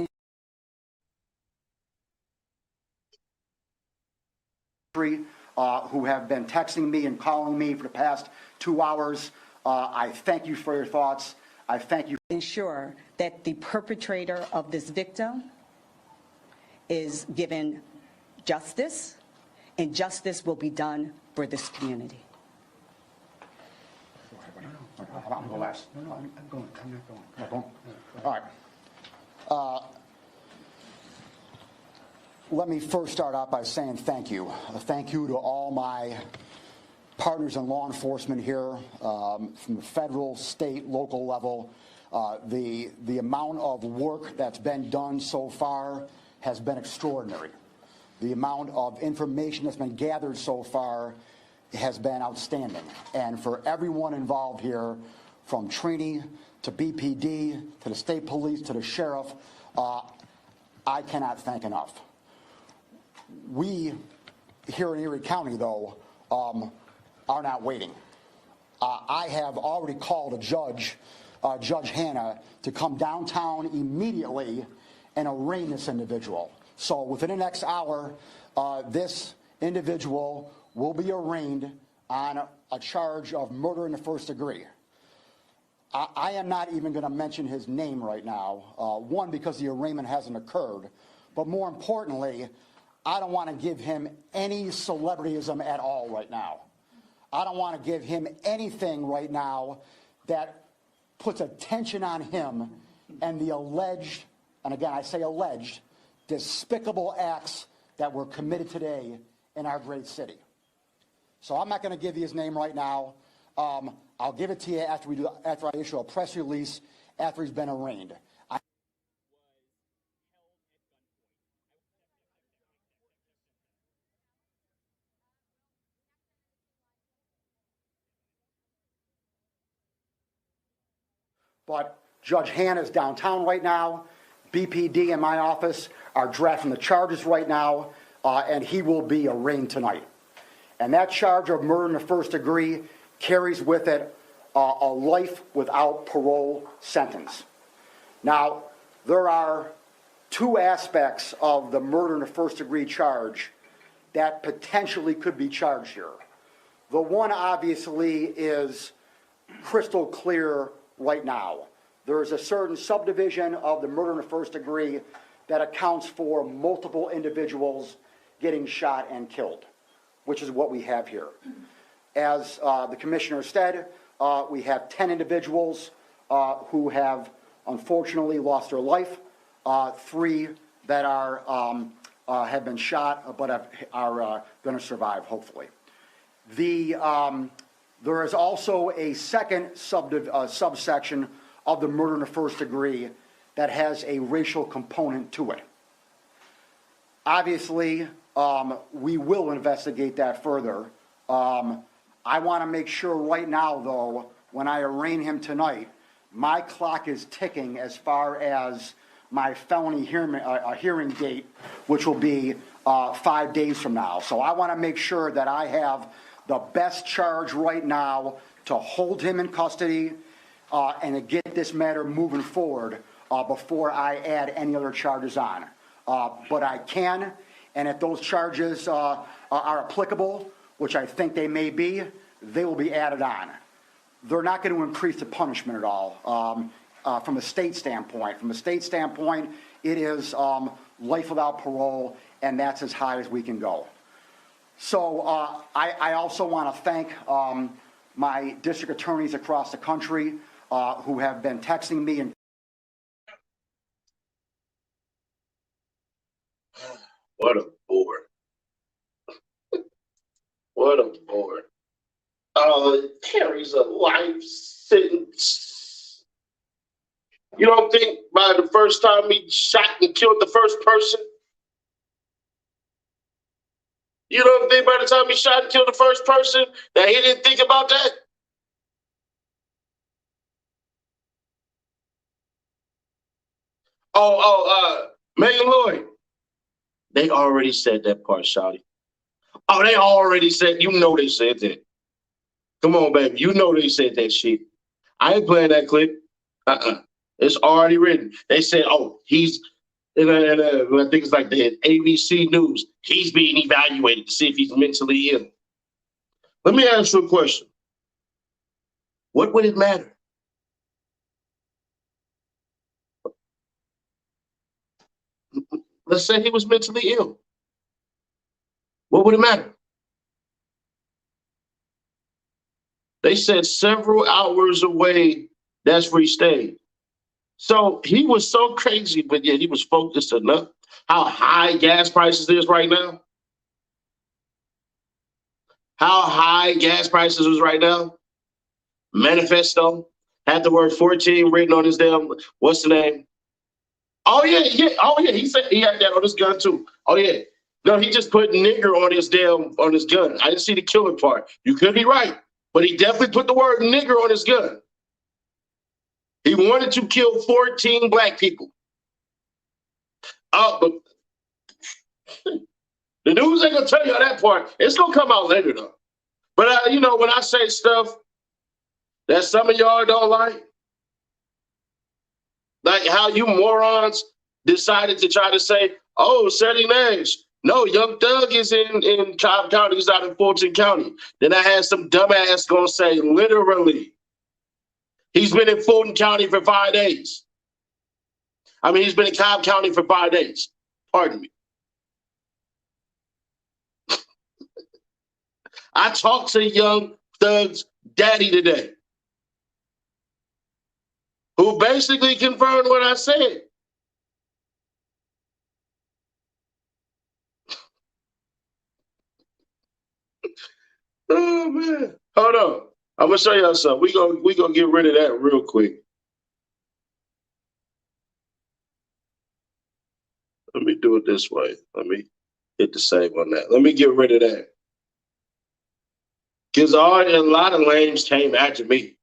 who have been texting me and calling me for the past 2 hours. I thank you for your thoughts. I thank you.
Ensure that the perpetrator of this victim is given justice, and justice will be done for this community.
I'm going last. No, I'm going. I'm not going. All right. Let me first start out by saying thank you. Thank you to all my partners in law enforcement here, from the federal, state, local level. The amount of work that's been done so far has been extraordinary. The amount of information that's been gathered so far has been outstanding. And for everyone involved here, from Trini to BPD to the state police to the sheriff, I cannot thank enough. We here in Erie County, though, are not waiting. I have already called a judge, Judge Hanna, to come downtown immediately and arraign this individual. So within the next hour, this individual will be arraigned on a charge of murder in the first degree. I am not even going to mention his name right now, one, because the arraignment hasn't occurred, but more importantly, I don't want to give him any celebrityism at all right now. I don't want to give him anything right now that puts attention on him and the alleged, and again I say alleged, despicable acts that were committed today in our great city. So I'm not going to give you his name right now. I'll give it to you after I issue a press release after he's been arraigned. But Judge Hanna is downtown right now. BPD and my office are drafting the charges right now, and he will be arraigned tonight. And that charge of murder in the first degree carries with it a life without parole sentence. Now, there are two aspects of the murder in the first degree charge that potentially could be charged here. The one, obviously, is crystal clear right now. There is a certain subdivision of the murder in the first degree that accounts for multiple individuals getting shot and killed, which is what we have here. As the commissioner said, we have 10 individuals who have unfortunately lost their life, 3 that have been shot but are going to survive, hopefully. There is also a second subsection of the murder in the first degree that has a racial component to it. Obviously, we will investigate that further. I want to make sure right now, though, when I arraign him tonight, my clock is ticking as far as my felony hearing date, which will be 5 days from now. So I want to make sure that I have the best charge right now to hold him in custody and to get this matter moving forward before I add any other charges on. But I can, and if those charges are applicable, which I think they may be, they will be added on. They're not going to increase the punishment at all from a state standpoint. From a state standpoint, it is life without parole, and that's as high as we can go. So I also want to thank my district attorneys across the country who have been texting me and
what a bore. What a bore. Carries a life sentence. You don't think by the first time he shot and killed the first person? You don't think by the time he shot and killed the first person that he didn't think about that? Megan Lloyd. They already said that part, Shawty. Oh, they already said, you know they said that. Come on, baby. You know they said that shit. I ain't playing that clip. It's already written. They said, oh, he's, and I think it's like the ABC News. He's being evaluated to see if he's mentally ill. Let me ask you a question. What would it matter? Let's say he was mentally ill. What would it matter? They said several hours away, that's where he stayed. So he was so crazy, but yet he was focused enough. How high gas prices is right now? How high gas prices is right now? Manifesto had the word 14 written on his damn, what's the name? Oh yeah. Oh yeah, he said he had that on his gun too. Oh yeah. No, he just put nigger on his gun. I didn't see the killer part. You could be right, but he definitely put the word nigger on his gun. He wanted to kill 14 black people. But the news ain't gonna tell you that part. It's gonna come out later though. But you know, when I say stuff that some of y'all don't like how you morons decided to try to say, oh, setting names. No, Young Thug is in Cobb County, he's out in Fulton County. Then I had some dumbass gonna say, literally, he's been in Fulton County for 5 days. I mean, he's been in Cobb County for 5 days. Pardon me. I talked to Young Thug's daddy today, who basically confirmed what I said. Oh man, hold on. I'm gonna show y'all something. We gonna get rid of that real quick. Let me do it this way. Let me hit the save on that. Let me get rid of that. Because a lot of lames came after me.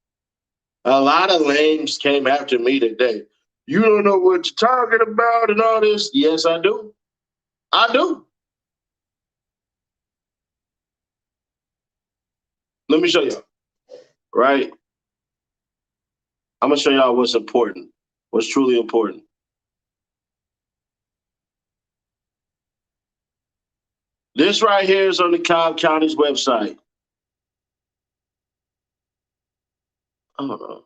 A lot of lames came after me today. You don't know what you're talking about and all this. Yes, I do. I do. Let me show y'all. Right? I'm going to show y'all what's important, what's truly important. This right here is on the Cobb County's website. Hold on.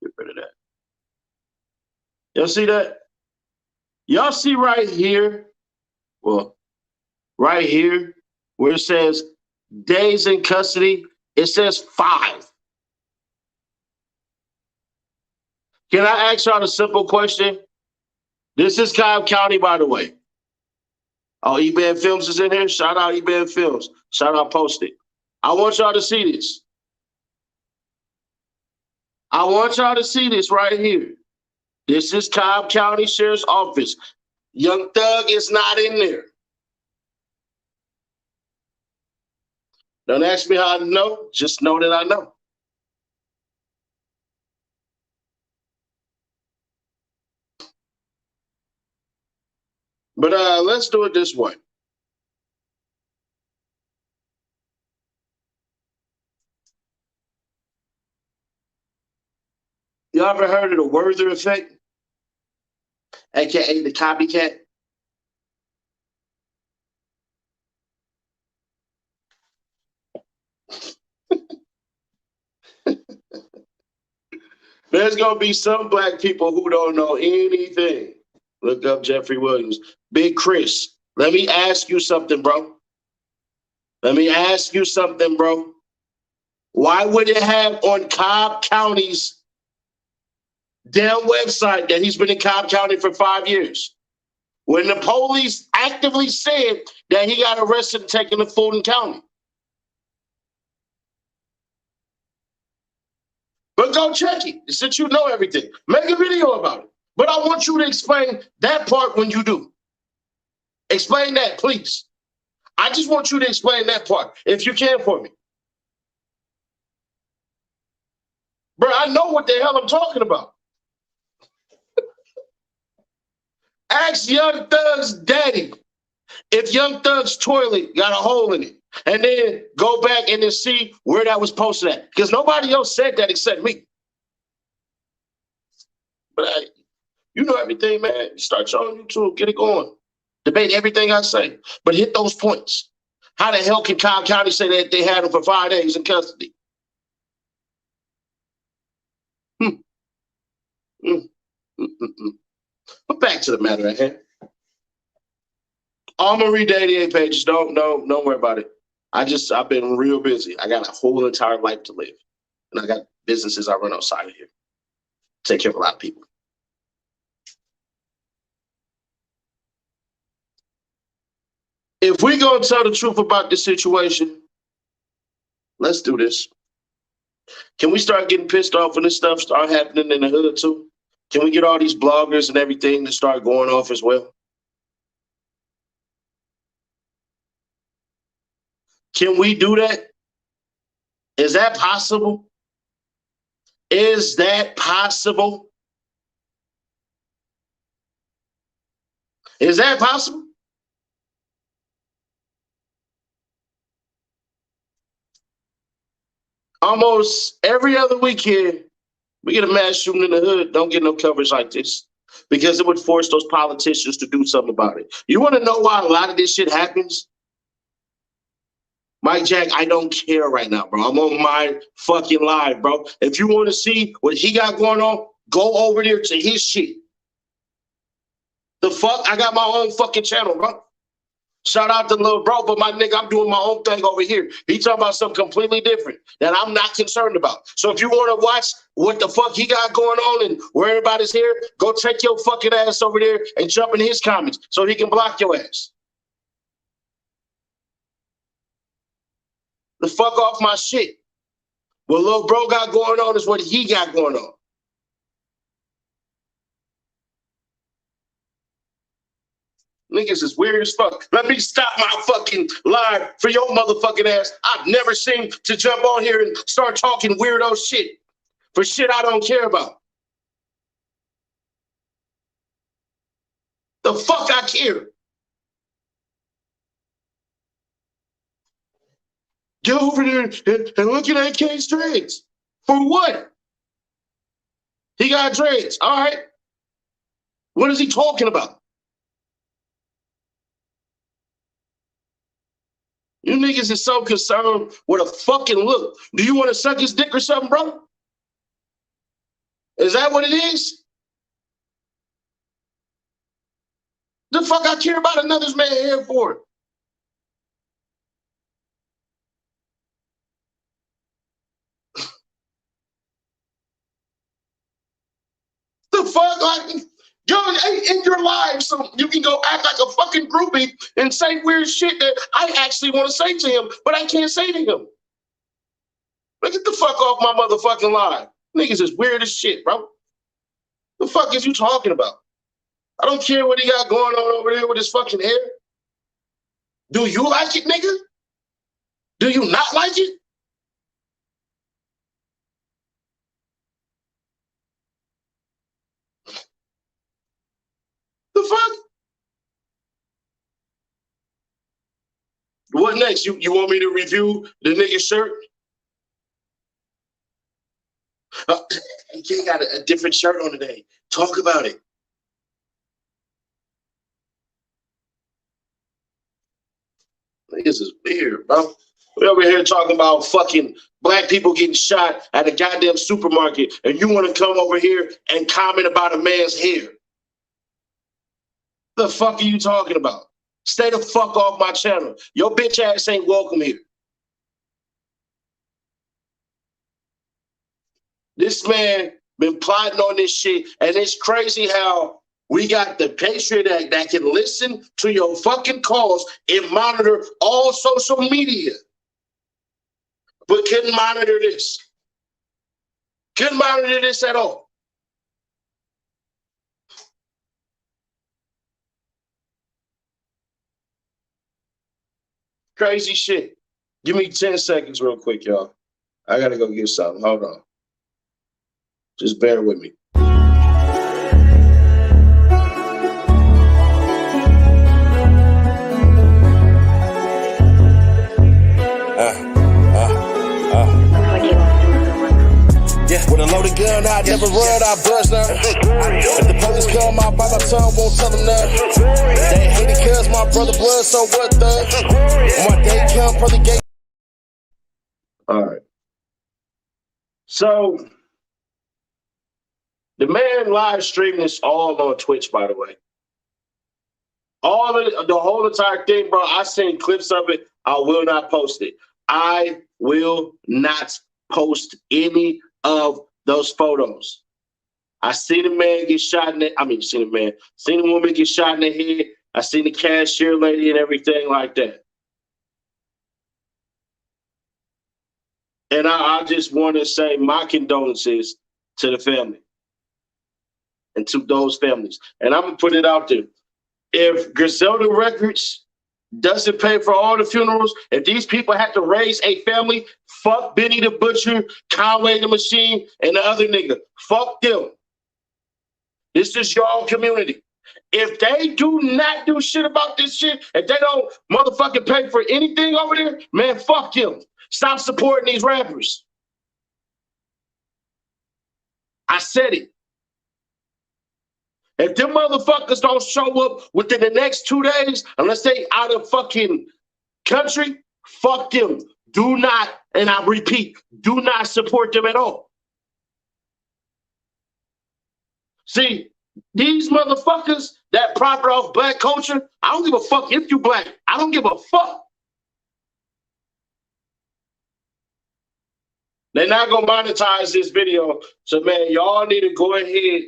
Get rid of that. Y'all see that? Y'all see right here? Well, right here, where it says days in custody, it says 5. Can I ask y'all a simple question? This is Cobb County, by the way. Oh, E-Band Films is in here? Shout out E-Band Films. Shout out Post It. I want y'all to see this. I want y'all to see this right here. This is Cobb County Sheriff's Office. Young Thug is not in there. Don't ask me how I know. Just know that I know. But let's do it this way. Y'all ever heard of the Werther effect? AKA the copycat? There's going to be some black people who don't know anything. Look up Jeffrey Williams. Big Chris, let me ask you something, bro. Let me ask you something, bro. Why would it have on Cobb County's damn website that he's been in Cobb County for 5 years? When the police actively said that he got arrested and taken to Fulton County. But go check it, since you know everything. Make a video about it. But I want you to explain that part when you do. Explain that, please. I just want you to explain that part, if you can for me. Bro, I know what the hell I'm talking about. ask Young Thug's daddy if Young Thug's toilet got a hole in it, and then go back and then see where that was posted at. Because nobody else said that except me. But you know everything, man. Start your own YouTube. Get it going. Debate everything I say. But hit those points. How the hell can Cobb County say that they had him for 5 days in custody? But back to the matter at hand. I'm gonna read the 88 pages. Don't worry about it. I've been real busy. I got a whole entire life to live. And I got businesses I run outside of here. Take care of a lot of people. If we're gonna tell the truth about this situation, let's do this. Can we start getting pissed off when this stuff start happening in the hood too? Can we get all these bloggers and everything to start going off as well? Can we do that? Is that possible? Is that possible? Is that possible? Almost every other weekend, we get a mass shooting in the hood. Don't get no coverage like this because it would force those politicians to do something about it. You want to know why a lot of this shit happens? Mike Jack, I don't care right now, bro. I'm on my fucking live, bro. If you want to see what he got going on, go over there to his shit. The fuck? I got my own fucking channel, bro. Shout out to Lil Bro, but my nigga, I'm doing my own thing over here. He talking about something completely different that I'm not concerned about. So if you want to watch what the fuck he got going on and where everybody's here, go take your fucking ass over there and jump in his comments so he can block your ass. The fuck off my shit. What Lil Bro got going on is what he got going on. Niggas is weird as fuck. Let me stop my fucking live for your motherfucking ass. I've never seen to jump on here and start talking weirdo shit for shit I don't care about. The fuck I care. Get over there and look at AK's dreads. For what? He got dreads. All right. What is he talking about? You niggas is so concerned with a fucking look. Do you want to suck his dick or something, bro? Is that what it is? The fuck I care about another man's hair for? The fuck? Like, yo, in your life, so you can go act like a fucking groupie and say weird shit that I actually want to say to him, but I can't say to him. Like, get the fuck off my motherfucking live. Niggas is weird as shit, bro. The fuck is you talking about? I don't care what he got going on over there with his fucking hair. Do you like it, nigga? Do you not like it? The fuck? What next? You want me to review the nigga's shirt? He got a different shirt on today. Talk about it. Niggas is weird, bro. We over here talking about fucking black people getting shot at a goddamn supermarket, and you want to come over here and comment about a man's hair. The fuck are you talking about? Stay the fuck off my channel. Your bitch ass ain't welcome here. This man been plotting on this shit, and it's crazy how we got the Patriot Act that can listen to your fucking calls and monitor all social media, but couldn't monitor this. Couldn't monitor this at all. Crazy shit. Give me 10 seconds real quick, y'all. I gotta go get something. Hold on. Just bear with me.
I never run out buzz now. If the police come, I bite my tongue, won't tell them nothing. They hate it cause my brother blood, so what the? When my day come, brother gate.
All right. So the man live streaming this all on Twitch, by the way. All of it, the whole entire thing, bro. I seen clips of it. I will not post it. I will not post any of those photos. I seen a man get shot in the, seen a woman get shot in the head. I seen the cashier lady and everything like that. And I just want to say my condolences to the family and to those families. And I'm going to put it out there. If Griselda Records doesn't pay for all the funerals, if these people have to raise a family, fuck Benny the Butcher, Conway the Machine, and the other nigga. Fuck them. This is your community. If they do not do shit about this shit, if they don't motherfucking pay for anything over there, man, fuck them. Stop supporting these rappers. I said it. If them motherfuckers don't show up within the next 2 days, unless they out of fucking country, fuck them. Do not, and I repeat, do not support them at all. See, these motherfuckers that profit off black culture, I don't give a fuck if you black. I don't give a fuck. They're not gonna monetize this video. So man, y'all need to go ahead.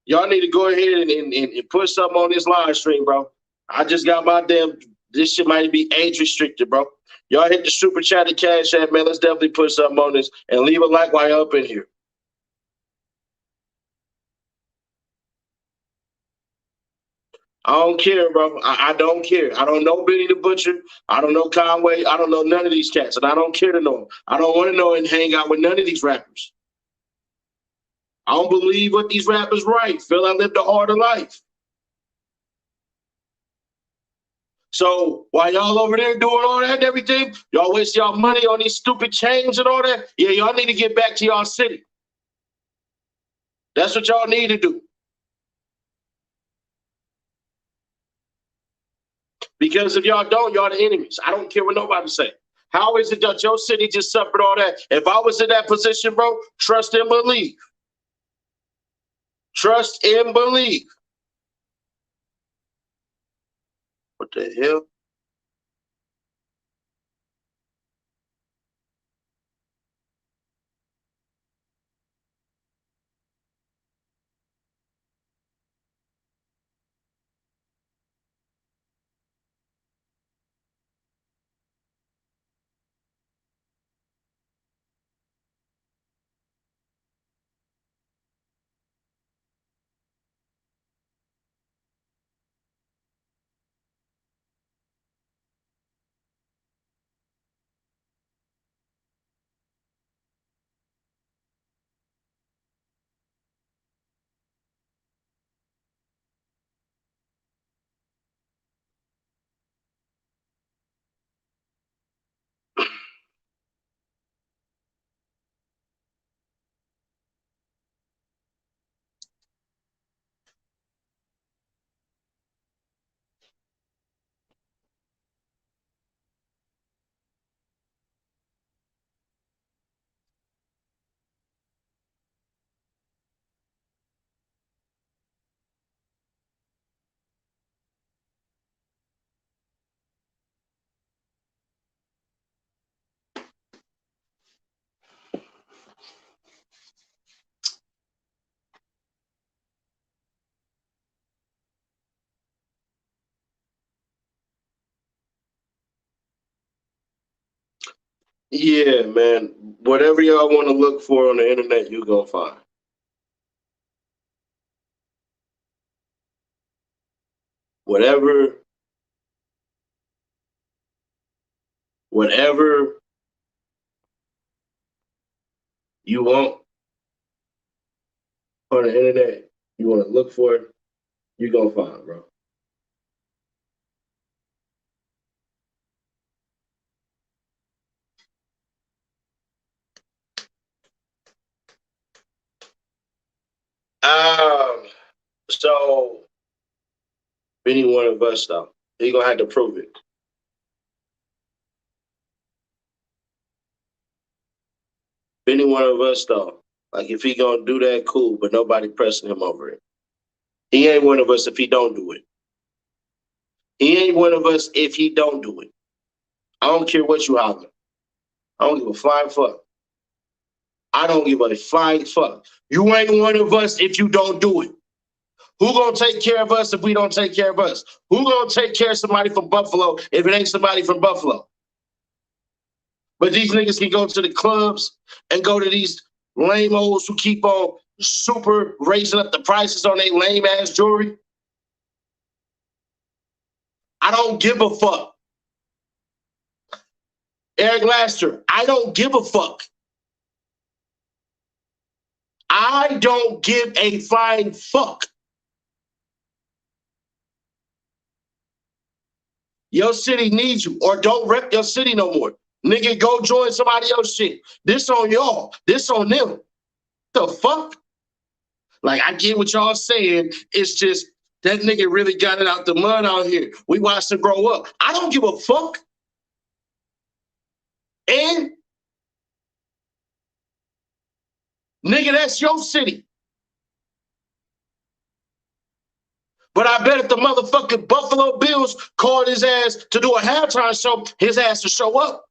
Y'all need to go ahead and put something on this live stream, bro. I just got my this shit might be age restricted, bro. Y'all hit the super chat and cash app, man. Let's definitely put something on this and leave a like while you're up in here. I don't care, bro. I don't care. I don't know Benny the Butcher. I don't know Conway. I don't know none of these cats, and I don't care to know them. I don't want to know and hang out with none of these rappers. I don't believe what these rappers write. Feel I lived a harder life. So while y'all over there doing all that and everything, y'all waste y'all money on these stupid chains and all that. Yeah, y'all need to get back to y'all city. That's what y'all need to do. Because if y'all don't, y'all the enemies. I don't care what nobody say. How is it that your city just suffered all that? If I was in that position, bro, trust and believe. Trust and believe. What the hell? Yeah, man. Whatever y'all want to look for on the internet, you're going to find. Whatever you want on the internet, you want to look for it, you're going to find, bro. So any one of us though, he gonna have to prove it. Any one of us though, like if he gonna do that, cool, but nobody pressing him over it. He ain't one of us if he don't do it. He ain't one of us if he don't do it. I don't care what you holler. I don't give a flying fuck. I don't give a flying fuck. You ain't one of us if you don't do it. Who gonna take care of us if we don't take care of us? Who gonna take care of somebody from Buffalo if it ain't somebody from Buffalo? But these niggas can go to the clubs and go to these lame-os who keep on super raising up the prices on their lame-ass jewelry. I don't give a fuck. Eric Laster, I don't give a fuck. I don't give a flying fuck. Your city needs you, or don't rep your city no more. Nigga, go join somebody else's shit. This on y'all. This on them. The fuck? Like, I get what y'all saying. It's just that nigga really got it out the mud out here. We watched him grow up. I don't give a fuck. And, nigga, that's your city. But I bet if the motherfucking Buffalo Bills called his ass to do a halftime show, his ass to show up.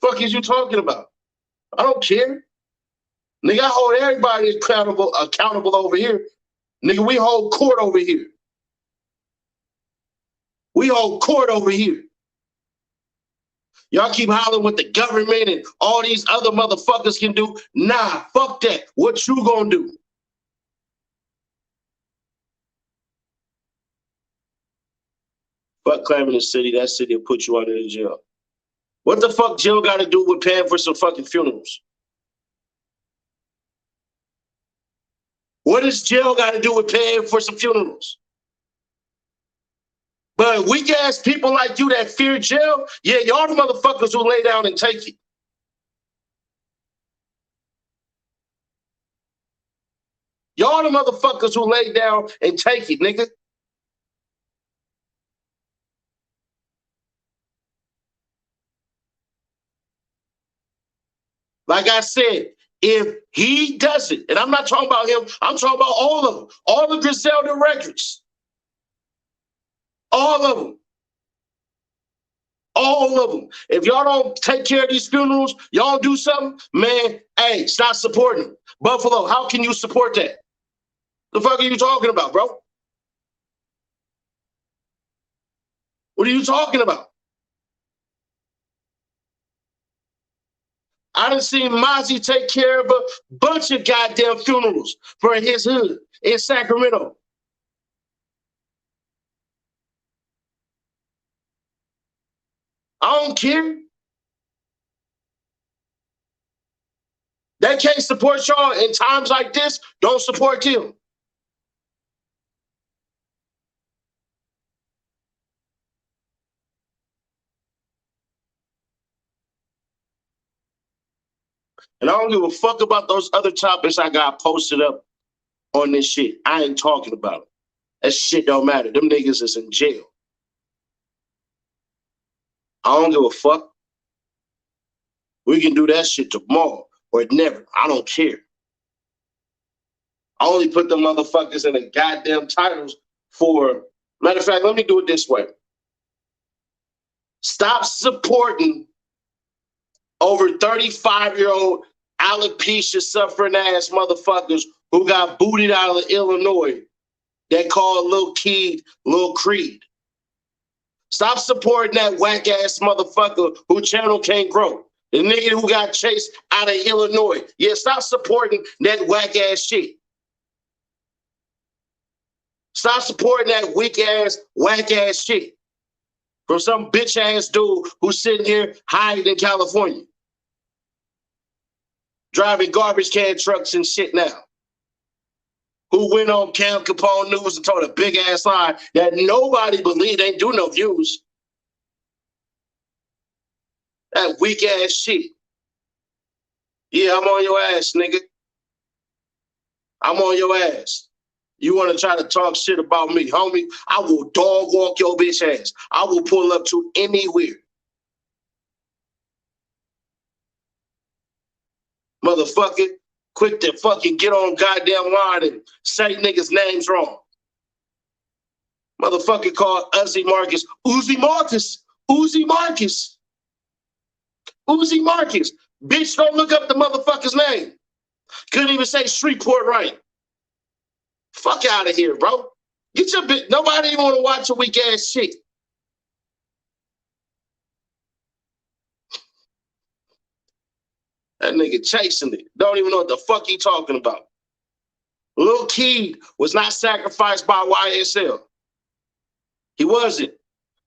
Fuck is you talking about? I don't care. Nigga, I hold everybody accountable over here. Nigga, we hold court over here. We hold court over here. Y'all keep hollering what the government and all these other motherfuckers can do. Nah, fuck that. What you gonna do? Fuck claiming the city. That city will put you under the jail. What the fuck jail got to do with paying for some fucking funerals? What does jail got to do with paying for some funerals? But weak ass people like you that fear jail, yeah, y'all the motherfuckers who lay down and take it. Y'all the motherfuckers who lay down and take it, nigga. Like I said, if he does it, and I'm not talking about him, I'm talking about all of them, all the Griselda records. All of them. All of them. If y'all don't take care of these funerals, y'all do something, man, hey, stop supporting them. Buffalo, how can you support that? The fuck are you talking about, bro? What are you talking about? I done seen Mozzie take care of a bunch of goddamn funerals for his hood in Sacramento. I don't care. They can't support y'all in times like this. Don't support them. And I don't give a fuck about those other topics I got posted up on this shit. I ain't talking about it. That shit don't matter. Them niggas is in jail. I don't give a fuck. We can do that shit tomorrow or never. I don't care. I only put the motherfuckers in the goddamn titles for, matter of fact, let me do it this way. Stop supporting over 35-year-old alopecia suffering ass motherfuckers who got booted out of Illinois that called Lil Keed Lil Creed. Stop supporting that whack ass motherfucker who channel can't grow. The nigga who got chased out of Illinois. Yeah, stop supporting that whack ass shit. Stop supporting that weak ass, whack ass shit from some bitch ass dude who's sitting here hiding in California, driving garbage can trucks and shit now, who went on Cam Capone News and told a big ass lie that nobody believed, ain't do no views. That weak ass shit. Yeah, I'm on your ass, nigga. I'm on your ass. You want to try to talk shit about me, homie? I will dog walk your bitch ass. I will pull up to anywhere. Motherfucker, quick to fucking get on goddamn line and say niggas' names wrong. Motherfucker called Uzi Marcus. Uzi Marcus. Uzi Marcus. Uzi Marcus. Bitch, don't look up the motherfucker's name. Couldn't even say Shreveport right. Fuck out of here, bro. Get your bitch. Nobody even want to watch your weak ass shit. That nigga chasing it. Don't even know what the fuck he talking about. Lil Keed was not sacrificed by YSL. He wasn't.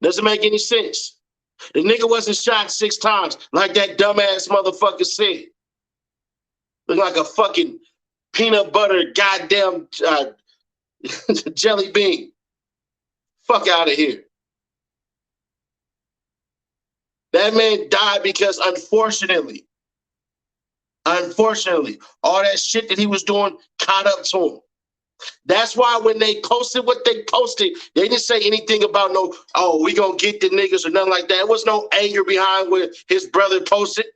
Doesn't make any sense. The nigga wasn't shot 6 times like that dumbass motherfucker said. Look like a fucking peanut butter goddamn jelly bean. Fuck out of here. That man died because unfortunately, all that shit that he was doing caught up to him. That's why when they posted what they posted, they didn't say anything about no, oh, we gonna get the niggas or nothing like that. There was no anger behind what his brother posted.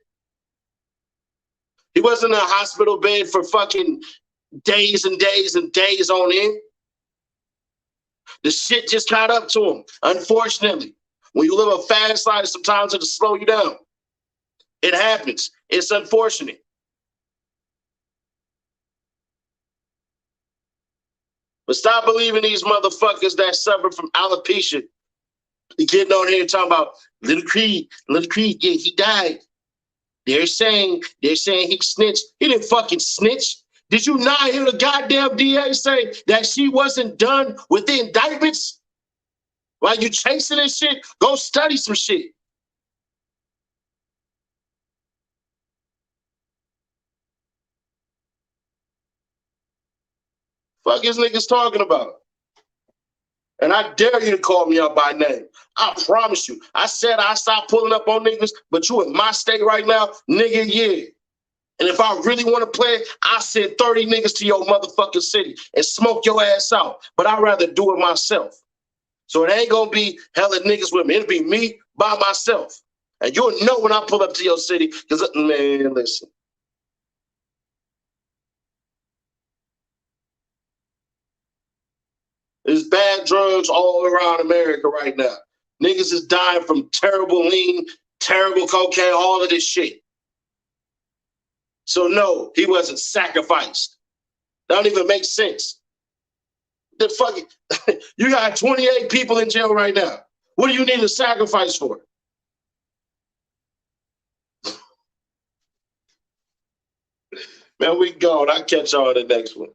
He wasn't in a hospital bed for fucking days and days and days on end. The shit just caught up to him, unfortunately. When you live a fast life, sometimes it'll slow you down. It happens. It's unfortunate. But stop believing these motherfuckers that suffer from alopecia. Getting on here talking about Lil Keed, yeah, he died. They're saying he snitched. He didn't fucking snitch. Did you not hear the goddamn DA say that she wasn't done with the indictments? While you chasing this shit, go study some shit. Fuck is niggas talking about? And I dare you to call me out by name. I promise you. I said I stopped pulling up on niggas, but you in my state right now, nigga, yeah. And if I really want to play, I send 30 niggas to your motherfucking city and smoke your ass out. But I'd rather do it myself. So it ain't going to be hella niggas with me. It'll be me by myself. And you'll know when I pull up to your city because, man, listen. There's bad drugs all around America right now. Niggas is dying from terrible lean, terrible cocaine, all of this shit. So no, he wasn't sacrificed. That don't even make sense. The fucking, you got 28 people in jail right now. What do you need a sacrifice for? Man, we gone. I'll catch y'all in the next one.